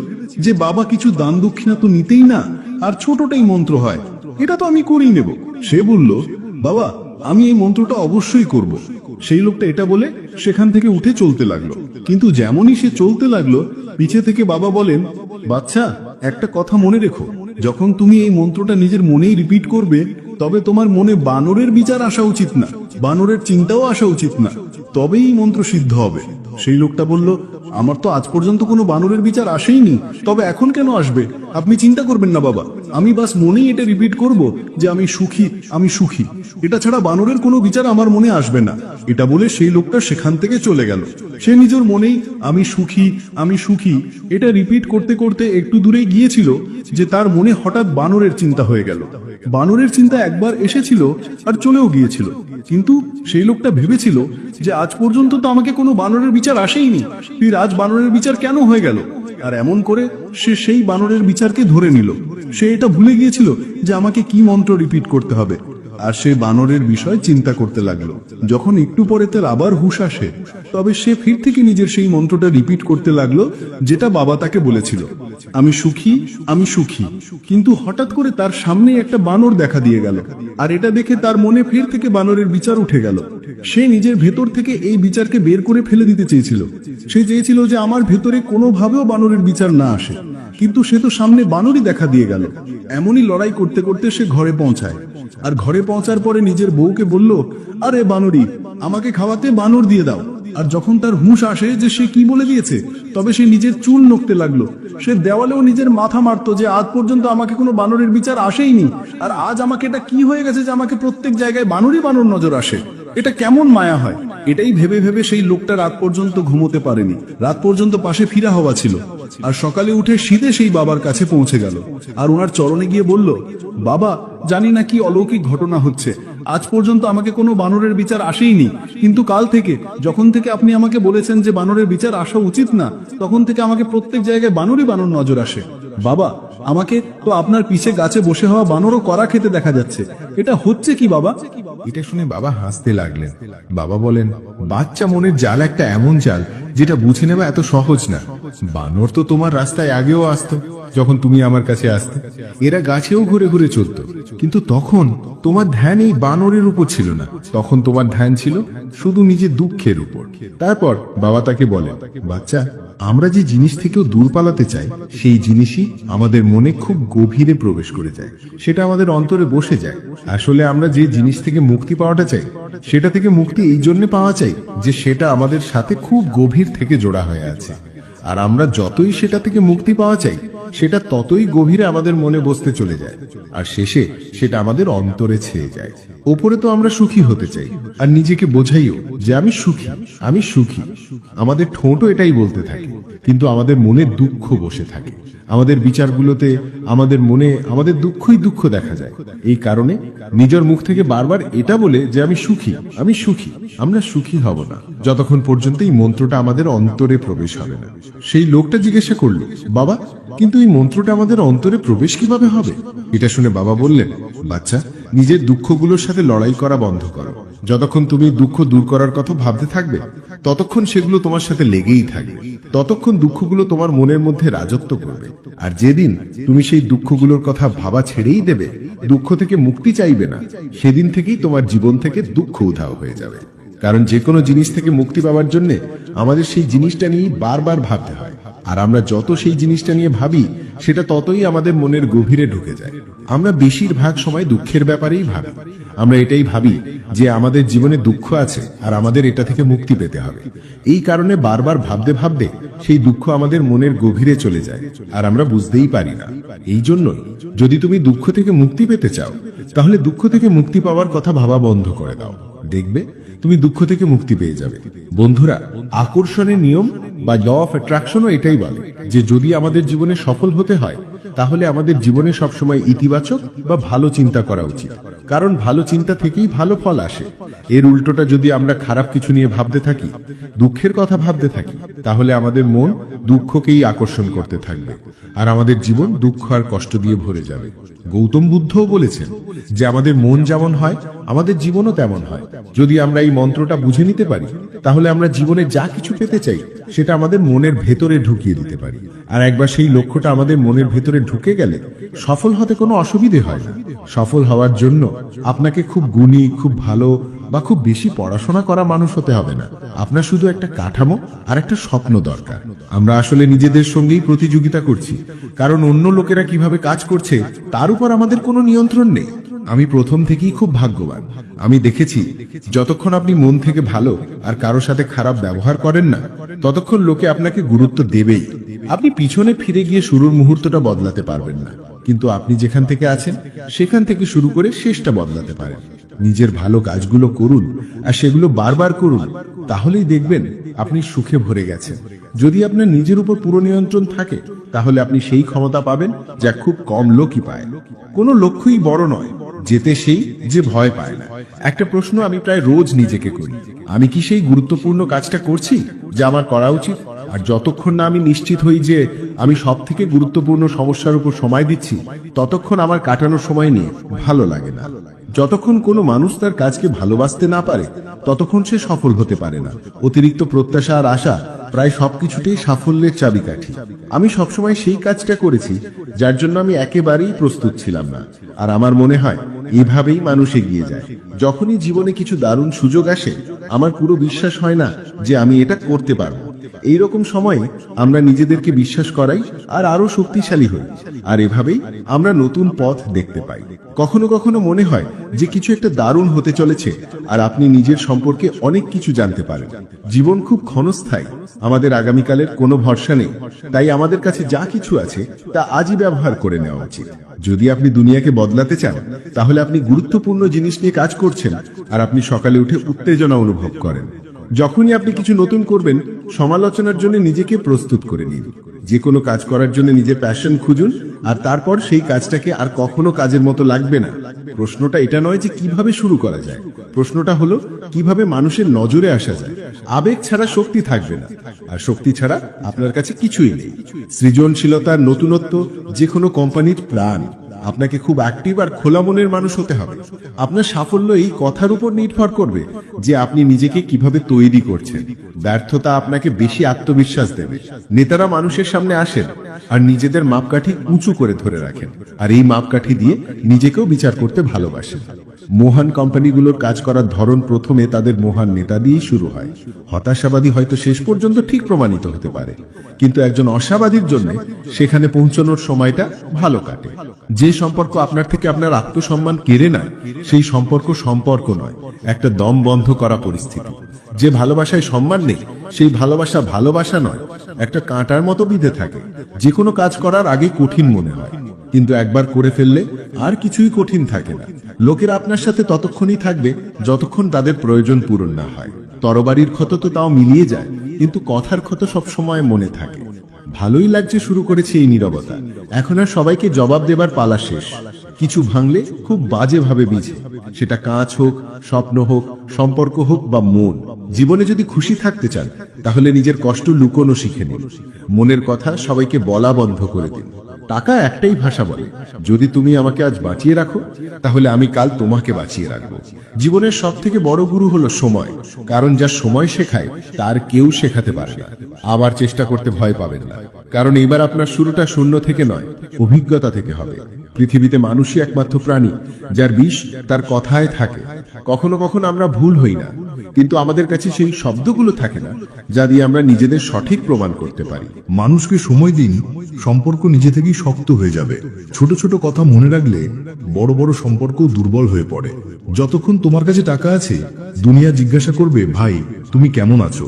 যে বাবা কিছু দান দক্ষিণা তো নিতেই না, আর ছোটটাই মন্ত্র হয়, এটা তো আমি করেই নেব। সে বলল, বাবা, আমি এই মন্ত্রটা অবশ্যই করব। সেই লোকটা এটা বলে সেখান থেকে উঠে চলতে লাগলো, কিন্তু যেমনই সে চলতে লাগলো পিছে থেকে বাবা বলেন, বাচ্চা, একটা কথা মনে রেখো, যখন তুমি এই মন্ত্রটা নিজের মনেই রিপিট করবে তবে তোমার মনে বানরের বিচার আসা উচিত না, বানরের চিন্তাও আসা উচিত না, তবেই এই মন্ত্র সিদ্ধ হবে। সেই লোকটা বলল, আমার তো আজ পর্যন্ত কোনো বানরের বিচার আসেইনি, তবে এখন কেন আসবে? আপনি চিন্তা করবেন না বাবা, আমি বাস মনেই এটা রিপিট করব যে আমি সুখী, আমি সুখী, এটা ছাড়া বানরের কোনো বিচার আমার মনে আসবে না। এটা বলে সেই লোকটা সেখান থেকে চলে গেল। সে নিজের মনেই আমি সুখী, আমি সুখী এটা রিপিট করতে করতে একটু দূরে গিয়েছিল যে তার মনে হঠাৎ বানরের চিন্তা হয়ে গেল। বানরের চিন্তা একবার এসেছিল আর চলেও গিয়েছিল, কিন্তু সেই লোকটা ভেবেছিল যে আজ পর্যন্ত তো আমাকে কোনো বানরের বিচার আসেইনি, ফির আজ বানরের বিচার কেন হয়ে গেল? আর এমন করে সে সেই বানরের বিচারকে ধরে নিল। সে এটা ভুলে গিয়েছিল যে আমাকে কি মন্ত্র রিপিট করতে হবে, আর সে বানরের বিষয় চিন্তা করতে লাগলো। যখন একটু পরে তার আবার হুঁশ আসে তবে সে ফির থেকে নিজের সেই মন্ত্রটা রিপিট করতে লাগলো যেটা বাবা তাকে বলেছিল, আমি সুখী, আমি সুখী। কিন্তু হঠাৎ করে তার সামনে একটা বানর দেখা দিয়ে গেল, আর এটা দেখে তার মনে ফির থেকে বানরের বিচার উঠে গেল। সে নিজের ভেতর থেকে এই বিচারকে বের করে ফেলে দিতে চেয়েছিল। সে চেয়েছিল যে আমার ভেতরে কোনোভাবেও বানরের বিচার না আসে, কিন্তু সে তো সামনে বানরই দেখা দিয়ে গেল। এমনই লড়াই করতে করতে সে ঘরে পৌঁছায়, আর ঘরে পৌঁছার পরে নিজের বউকে বলল, আরে বানরি, আমাকে খাওয়াতে বানর দিয়ে দাও। আর যখন তার হুঁশ আসে যে সে কি বলে দিয়েছে, তবে সে নিজের চুল নড়তে লাগলো। সে দেওয়ালেও নিজের মাথা মারতো যে আজ পর্যন্ত আমাকে কোনো বানরের বিচার আসেইনি, আর আজ আমাকে এটা কি হয়ে গেছে যে আমাকে প্রত্যেক জায়গায় বানরই বানর নজর আসে। এটা কেমন মায়া হয়। এটাই ভেবে ভেবে সেই লোকটা রাত পর্যন্ত ঘুমোতে পারেনি। রাত পর্যন্ত পাশে ফিরা হওয়া ছিল, আর সকালে উঠে শীতে সেই বাবার কাছে পৌঁছে গেল আর ওনার চরণে গিয়ে বলল, বাবা, জানি না কি অলৌকিক ঘটনা হচ্ছে, আজ পর্যন্ত আমাকে কোনো বানরের বিচার আসেইনি, কিন্তু কাল থেকে, যখন থেকে আপনি আমাকে বলেছেন যে বানরের বিচার আসা উচিত না, তখন থেকে আমাকে প্রত্যেক জায়গায় বানরই বানর নজর আসে। বাবা, আমাকে তো আপনার পিছে গাছে বসে হওয়া বানরও করা খেতে দেখা যাচ্ছে, এটা হচ্ছে কি বাবা? এটা শুনে বাবা হাসতে লাগলেন। বাবা বলেন, বাচ্চা মনের জাল একটা এমন জাল যেটা বুঝে নেওয়া এত সহজ না। বানর তো তোমার রাস্তায় আগেও আসতো, যখন তুমি আমার কাছে আসতে। এরা গাছেও ঘুরে ঘুরে চলতো, কিন্তু তখন তোমার ধ্যান এই বানরের উপর ছিল না, তখন তোমার ধ্যান ছিল শুধু নিজের দুঃখের উপর। তারপর বাবা তাকে বলে, বাচ্চা, আমরা যে জিনিস থেকেও দূর পালাতে চাই, সেই জিনিসই আমাদের মনে খুব গভীরে প্রবেশ করে যায়, সেটা আমাদের অন্তরে বসে যায়। আসলে আমরা যে জিনিস থেকে মুক্তি পাওয়াটা চাই, সেটা থেকে মুক্তি এই জন্য পাওয়া চাই যে সেটা আমাদের সাথে খুব গভীর থেকে জোড়া হয়ে আছে। আর আমরা যতই সেটা থেকে মুক্তি পাওয়া চাই, সেটা ততই গভীরে আমাদের মনে বসতে চলে যায়, আর শেষে সেটা আমাদের অন্তরে ছেয়ে যায়। ওপরে তো আমরা সুখী হতে চাই, আর নিজেকে বোঝাইও যে আমি সুখী, আমি সুখী। আমাদের ঠোঁটও এটাই বলতে থাকে, কিন্তু আমাদের মনে দুঃখ বসে থাকে। আমাদের বিচারগুলোতে, আমাদের মনে আমাদের দুঃখই দুঃখ দেখা যায়। এই কারণে নিজের মুখ থেকে বারবার এটা বলে যে আমি সুখী, আমি সুখী, আমরা সুখী হব না যতক্ষণ পর্যন্ত এই মন্ত্রটা আমাদের অন্তরে প্রবেশ হবে না। সেই লোকটা জিজ্ঞাসা করলো, বাবা, কিন্তু এই মন্ত্রটা আমাদের অন্তরে প্রবেশ কিভাবে হবে? এটা শুনে বাবা বললেন, বাচ্চা, নিজের দুঃখগুলোর সাথে লড়াই করা বন্ধ করো। যতক্ষণ তুমি দুঃখ দূর করার কথা ভাবতে থাকবে, ততক্ষণ সেগুলো তোমার সাথে লেগেই থাকবে, ততক্ষণ দুঃখগুলো তোমার মনের মধ্যে রাজত্ব করবে। আর যেদিন তুমি সেই দুঃখগুলোর কথা ভাবা ছেড়েই দেবে, দুঃখ থেকে মুক্তি চাইবে না, সেদিন থেকেই তোমার জীবন থেকে দুঃখ উধাও হয়ে যাবে। কারণ যে কোনো জিনিস থেকে মুক্তি পাওয়ার জন্য আমাদের সেই জিনিসটা নিয়ে বারবার ভাবতে হয়, আর আমরা যত সেই জিনিসটা নিয়ে ভাবি, সেটা ততই আমাদের মনের গভীরে ঢুকে যায়। আমরা বেশিরভাগ সময় দুঃখের ব্যাপারেই ভাবি। আমরা এটাই ভাবি যে আমাদের জীবনে দুঃখ আছে আর আমাদের এটা থেকে মুক্তি পেতে হবে। এই কারণে বারবার ভাবতে ভাবতে সেই দুঃখ আমাদের মনের গভীরে চলে যায়, আর আমরা বুঝতেই পারি না। এই জন্যই যদি তুমি দুঃখ থেকে মুক্তি পেতে চাও, তাহলে দুঃখ থেকে মুক্তি পাওয়ার কথা ভাবা বন্ধ করে দাও। দেখবে তুমি দুঃখ থেকে মুক্তি পেয়ে যাবে। বন্ধুরা, আকর্ষণের নিয়ম বা ল অফ অ্যাট্রাকশনও এটাই বলে যে যদি আমাদের জীবনে সফল হতে হয়, তাহলে আমাদের জীবনে সবসময় ইতিবাচক বা ভালো চিন্তা করা উচিত, কারণ ভালো চিন্তা থেকেই ভালো ফল আসে। এর উল্টোটা যদি আমরা খারাপ কিছু নিয়ে ভাবতে থাকি, দুঃখের কথা ভাবতে থাকি, তাহলে আমাদের মন দুঃখকেই আকর্ষণ করতে থাকবে, আর আমাদের জীবন দুঃখ আর কষ্ট দিয়ে ভরে যাবে। গৌতম বুদ্ধও বলেছেন যে আমাদের মন যেমন হয়, আমাদের জীবনও তেমন হয়। যদি আমরা এই মন্ত্রটা বুঝে নিতে পারি, তাহলে আমরা জীবনে যা কিছু পেতে চাই সেটা আমাদের মনের ভেতরে ঢুকিয়ে দিতে পারি। আর একবার সেই লক্ষ্যটা আমাদের মনের ভেতরে ঢুকে গেলে সফল হতে কোনো অসুবিধে হয় না। সফল হওয়ার জন্য আপনাকে খুব গুণী, খুব ভালো বা খুব বেশি পড়াশোনা করা মানুষ হতে হবে না। আপনার শুধু একটা কাঠামো আর একটা স্বপ্ন দরকার। আমরা আসলে নিজেদের সঙ্গেই প্রতিযোগিতা করছি, কারণ অন্য লোকেরা কিভাবে কাজ করছে তার উপর আমাদের কোনো নিয়ন্ত্রণ নেই। আমি প্রথম থেকেই খুব ভাগ্যবান। আমি দেখেছি যতক্ষণ আপনি মন থেকে ভালো আর কারো সাথে খারাপ ব্যবহার করেন না, ততক্ষণ লোকে আপনাকে গুরুত্ব দেবেই। আপনি পিছনে ফিরে গিয়ে শুরুর মুহূর্তটা বদলাতে পারবেন না, কিন্তু আপনি যেখান থেকে আছেন সেখান থেকে শুরু করে শেষটা বদলাতে পারেন। নিজের ভালো কাজগুলো করুন আর সেগুলো বারবার করুন, তাহলেই দেখবেন আপনি সুখে ভরে গেছেন। যদি আপনার নিজের উপর পুরো নিয়ন্ত্রণ থাকে, তাহলে আপনি সেই ক্ষমতা পাবেন যা খুব কম লোকই পায়। কোনো লক্ষ্যই বড় নয়, যেতে সেই যে ভয় পায় না। একটা প্রশ্ন আমি প্রায় রোজ নিজেকে করি, আমি কি সেই গুরুত্বপূর্ণ কাজটা করছি যা আমার করা উচিত? আর যতক্ষণ না আমি নিশ্চিত হই যে আমি সব থেকে গুরুত্বপূর্ণ সমস্যার উপর সময় দিচ্ছি, ততক্ষণ আমার কাটানোর সময় নিয়ে ভালো লাগে না। যতক্ষণ কোনো মানুষ তার কাজকে ভালোবাসতে না পারে, ততক্ষণ সে সফল হতে পারে না। অতিরিক্ত প্রত্যাশা আর আশা প্রায় সবকিছুতেই সাফল্যের চাবিকাঠি। আমি সবসময় সেই কাজটা করেছি যার জন্য আমি একেবারেই প্রস্তুত ছিলাম না, আর আমার মনে হয় এভাবেই মানুষ এগিয়ে যায়। যখনই জীবনে কিছু দারুণ সুযোগ আসে, আমার পুরো বিশ্বাস হয় না যে আমি এটা করতে পারবো, এই রকম সময়ে আমরা নিজেদেরকে বিশ্বাস করাই আর আরো শক্তিশালী হই, আর এভাবেই আমরা নতুন পথ দেখতে পাই। কখনো কখনো মনে হয় যে কিছু একটা দারুণ হতে চলেছে, আর আপনি নিজের সম্পর্কে অনেক কিছু জানতে পারেন। জীবন খুব ক্ষণস্থায়ী, আমাদের আগামীকালের কোনো ভরসা নেই, তাই আমাদের কাছে যা কিছু আছে তা আজই ব্যবহার করে নেওয়া উচিত। যদি আপনি দুনিয়াকে বদলাতে চান, তাহলে আপনি গুরুত্বপূর্ণ জিনিস নিয়ে কাজ করছেন, আর আপনি সকালে উঠে উত্তেজনা অনুভব করেন। যখনই আপনি কিছু নতুন করবেন, সমালোচনার জন্য নিজেকে প্রস্তুত করে নিন। যে কোনো কাজ করার জন্য নিজের প্যাশন খুঁজুন, আর তারপর সেই কাজটাকে আর কখনো কাজের মতো লাগবে না। প্রশ্নটা এটা নয় যে কিভাবে শুরু করা যায়, প্রশ্নটা হলো কিভাবে মানুষের নজরে আসা যায়। আবেগ ছাড়া শক্তি থাকবে না, আর শক্তি ছাড়া আপনার কাছে কিছুই নেই। সৃজনশীলতার নতুনত্ব যে কোনো কোম্পানির প্রাণ। আপনাকে খুব অ্যাক্টিভ আর খোলা মনের মানুষ হতে হবে। আপনার সাফল্য এই কথার উপর নির্ভর করবে যে আপনি নিজেকে কিভাবে তৈরি করছেন। ব্যর্থতা আপনাকে বেশি আত্মবিশ্বাস দেবে। নেতারা মানুষের সামনে আসেন আর নিজেদের মাপকাঠি উঁচু করে ধরে রাখেন, আর এই মাপকাঠি দিয়ে নিজেকেও বিচার করতে ভালোবাসেন। মহান কোম্পানিগুলোর কাজ করার ধরন প্রথমে তাদের মহান নেতা দিয়েই শুরু হয়। হতাশাবাদী হয়তো শেষ পর্যন্ত ঠিক প্রমাণিত হতে পারে, কিন্তু একজন আশাবাদীর জন্য সেখানে পৌঁছানোর সময়টা ভালো কাটে। যে সম্পর্ক আপনার থেকে আপনার আত্মসম্মান কেড়ে নেয়, সেই সম্পর্ক নয়, একটা দম বন্ধ করা পরিস্থিতি। যে ভালোবাসায় সম্মান নেই, সেই ভালোবাসা নয়, একটা কাঁটার মতো বিঁধে থাকে। যে কোনো কাজ করার আগে কঠিন মনে হয়, কিন্তু একবার করে ফেললে আর কিছুই কঠিন থাকে না। লোকেরা আপনার সাথে ততক্ষণই থাকবে যতক্ষণ তাদের প্রয়োজন পূরণ না হয়। তরবারির ক্ষত তো তাও মিলিয়ে যায়, কিন্তু কথার ক্ষত সবসময় মনে থাকে। ভালোই লাগছে শুরু করেছে এই নীরবতা, এখন আর সবাইকে জবাব দেবার পালা শেষ। কিছু ভাঙলে খুব বাজেভাবে বিঝে, সেটা কাঁচ হোক, স্বপ্ন হোক, সম্পর্ক হোক বা মন। জীবনে যদি খুশি থাকতে চান, তাহলে নিজের কষ্ট লুকোনো শিখে নিন। মনের কথা সবাইকে বলা বন্ধ করে দিন। টাকা একটাই ভাষা বলে, যদি তুমি আমাকে আজ বাঁচিয়ে রাখো, তাহলে আমি কাল তোমাকে বাঁচিয়ে রাখবো। জীবনের সব থেকে বড় গুরু হলো সময়, কারণ যা সময় শেখায় তার কেউ শেখাতে পারে না। আবার চেষ্টা করতে ভয় পাবেন না, কারণ এবার আপনার শুরুটা শূন্য থেকে নয়, অভিজ্ঞতা থেকে হবে। পৃথিবীতে মানুষই একমাত্র প্রাণী যার বিষ তার কথায় থাকে। কখনো কখনো আমরা ভুল হই না, কিন্তু আমাদের কাছে সেই শব্দগুলো থাকে না যা দিয়ে আমরা নিজেদের সঠিক প্রমাণ করতে পারি। মানুষকে সময় দিন, সম্পর্ক নিজে থেকেই শক্ত হয়ে যাবে। ছোট ছোট কথা মনে রাখলে বড় বড় সম্পর্ক দুর্বল হয়ে পড়ে। যতক্ষণ তোমার কাছে টাকা আছে, দুনিয়া জিজ্ঞাসা করবে, ভাই তুমি কেমন আছো?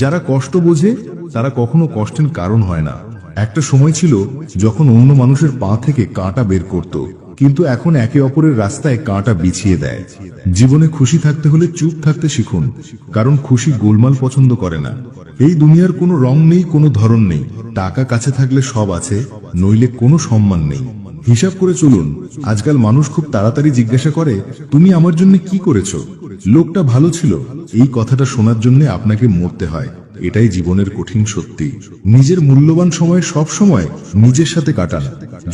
যারা কষ্ট বোঝে তারা কখনো কষ্টের কারণ হয় না। একটা সময় ছিল যখন অন্য মানুষের পা থেকে কাঁটা বের করত, কিন্তু এখন একে অপরের রাস্তায় কাঁটা বিছিয়ে দেয়। জীবনে খুশি থাকতে হলে চুপ থাকতে শিখুন, কারণ খুশি গোলমাল পছন্দ করে না। এই দুনিয়ার কোনো রং নেই, কোনো ধরন নেই। টাকা কাছে থাকলে সব আছে, নইলে কোনো সম্মান নেই। হিসাব করে চলুন। আজকাল মানুষ খুব তাড়াতাড়ি জিজ্ঞাসা করে, তুমি আমার জন্য কি করেছো? লোকটা ভালো ছিল, এই কথাটা শোনার জন্য আপনাকে মরতে হয়। এটাই জীবনের কঠিন সত্যি। নিজের মূল্যবান সময় সব সময় নিজের সাথে কাটান।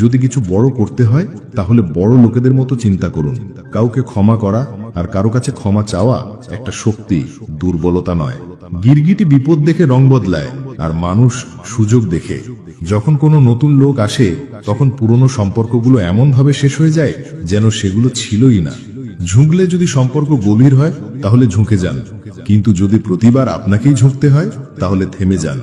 যদি কিছু বড় করতে হয়, তাহলে বড় লোকেদের মতো চিন্তা করুন। কাউকে ক্ষমা করা আর কারো কাছে ক্ষমা চাওয়া একটা শক্তি, দুর্বলতা নয়। গিরগিটি বিপদ দেখে রং বদলায়, আর মানুষ সুযোগ দেখে। যখন কোনো নতুন লোক আসে, তখন পুরনো সম্পর্কগুলো এমন ভাবে শেষ হয়ে যায় যেন সেগুলো ছিলই না। ঝুঁকলে যদি সম্পর্ক গভীর হয়, তাহলে ঝুঁকে যান, কিন্তু যদি প্রতিবার আপনাকেই ঝুঁকতে হয়, তাহলে থেমে যান।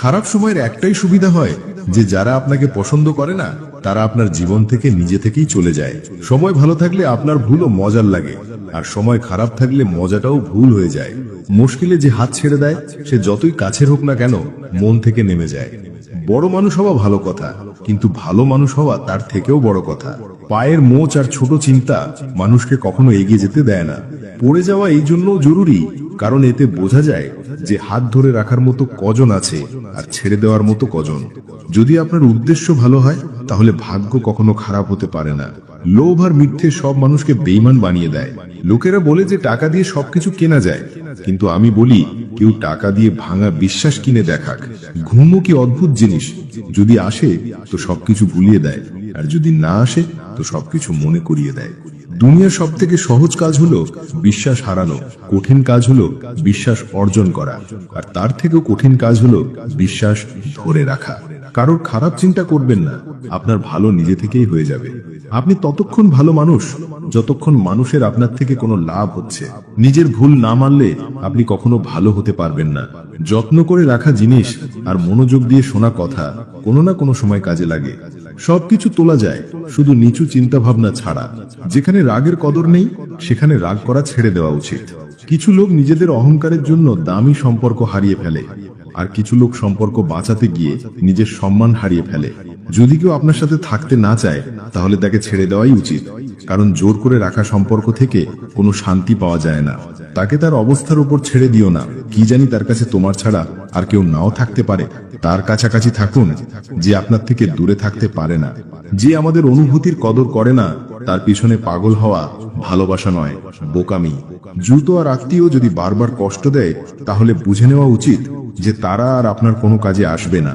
খারাপ সময়ের একটাই সুবিধা হয় যে যারা আপনাকে পছন্দ করে না, তারা আপনার জীবন থেকে নিজে থেকেই চলে যায়। সময় ভালো থাকলে আপনার ভুলও মজার লাগে, আর সময় খারাপ থাকলে মজাটাও ভুল হয়ে যায়। মুশকিলে যে হাত ছেড়ে দেয়, সে যতই কাছের হোক না কেন, মন থেকে নেমে যায়। বড় মানুষ হওয়া ভালো কথা, কিন্তু ভালো মানুষ হওয়া তার থেকেও বড় কথা। পায়ের মোচ আর ছোট চিন্তা মানুষকে কখনো এগিয়ে যেতে দেয় না। পড়ে যাওয়া এই জন্য জরুরি, কারণ এতে বোঝা যায় যে হাত ধরে রাখার মতো কজন আছে আর ছেড়ে দেওয়ার মতো কজন। যদি আপনার উদ্দেশ্য ভালো হয়, তাহলে ভাগ্য কখনো খারাপ হতে পারে না। লোভ আর মিথ্যে সব মানুষকে বেঈমান বানিয়ে দেয়। লোকেরা বলে যে টাকা দিয়ে সবকিছু কেনা যায়, কিন্তু আমি বলি, কেউ টাকা দিয়ে ভাঙা বিশ্বাস কিনে দেখাক। ঘুমও কি অদ্ভুত জিনিস, যদি আসে তো সবকিছু ভুলিয়ে দেয়, আর যদি না আসে তো সবকিছু মনে করিয়ে দেয়। দুনিয়ার সব থেকে সহজ কাজ হলো বিশ্বাস হারানো, কঠিন কাজ হলো বিশ্বাস অর্জন করা, আর তার থেকেও কঠিন কাজ হলো বিশ্বাস ধরে রাখা। কারোর খারাপ চিন্তা করবেন না, আপনার ভালো নিজে থেকেই হয়ে যাবে। আপনি ততক্ষণ ভালো মানুষ যতক্ষণ মানুষের আপনার থেকে কোনো লাভ হচ্ছে। নিজের ভুল না মানলে আপনি কখনো ভালো হতে পারবেন না। যত্ন করে রাখা জিনিস আর মনোযোগ দিয়ে শোনা কথা কোনো না কোনো সময় কাজে লাগে। সবকিছু তোলা যায় শুধু নিচু চিন্তা ভাবনা ছাড়া। যেখানে রাগের কদর নেই সেখানে রাগ করা ছেড়ে দেওয়া উচিত। কিছু লোক নিজেদের অহংকারের জন্য দামি সম্পর্ক হারিয়ে ফেলে, আর কিছু লোক সম্পর্ক বাঁচাতে গিয়ে নিজের সম্মান হারিয়ে ফেলে। যদি কেউ আপনার সাথে থাকতে না চায় তাহলে তাকে ছেড়ে দেওয়াই উচিত, কারণ জোর করে রাখা সম্পর্ক থেকে কোনো শান্তি পাওয়া যায় না। তাকে তার অবস্থার উপর ছেড়ে দিও না। কি জানি তার কাছে তোমার ছাড়া আর কেউ নাও থাকতে পারে। তার কাছাকাছি থাকুন যে আপনার থেকে দূরে থাকতে পারে না। যে আমাদের অনুভূতির কদর করে না তার পিছনে পাগল হওয়া ভালোবাসা নয়, বোকামি। জুতো আর আত্মীয় যদি বারবার কষ্ট দেয় তাহলে বুঝে নেওয়া উচিত যে তারা আর আপনার কোনো কাজে আসবে না।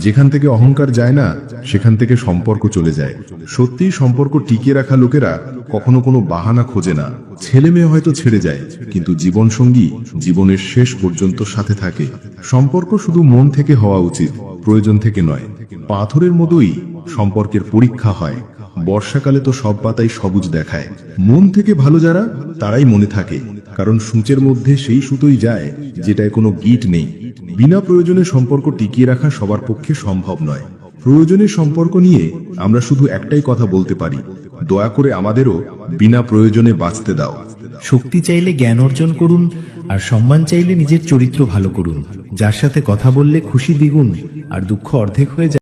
যেখান থেকে অহংকার যায় না সেখান থেকে সম্পর্ক চলে যায়। সত্যিই সম্পর্ক টিকিয়ে রাখা লোকেরা কখনো কোনো বাহানা খোঁজে না। ছেলে মেয়ে হয়তো ছেড়ে যায়, কিন্তু জীবন সঙ্গী জীবনের শেষ পর্যন্ত সাথে থাকে। সম্পর্ক শুধু মন থেকে হওয়া উচিত, প্রয়োজন থেকে নয়। পাথরের মতোই সম্পর্কের পরীক্ষা হয়। বর্ষাকালে তো সব পাতাই সবুজ দেখায়। মন থেকে ভালো যারা তারাই মনে থাকে, কারণ সূচের মধ্যে সেই সুতোই যায় যেটায় কোনো গিট নেই। বিনা প্রয়োজনে সম্পর্ক টিকিয়ে রাখা সবার পক্ষে সম্ভব নয়। প্রয়োজনের সম্পর্ক নিয়ে আমরা শুধু একটাই কথা বলতে পারি, দয়া করে আমাদেরও বিনা প্রয়োজনে বাঁচতে দাও। শক্তি চাইলে জ্ঞান অর্জন করুন, আর সম্মান চাইলে নিজের চরিত্র ভালো করুন। যার সাথে কথা বললে খুশি দ্বিগুণ আর দুঃখ অর্ধেক হয়ে যায়।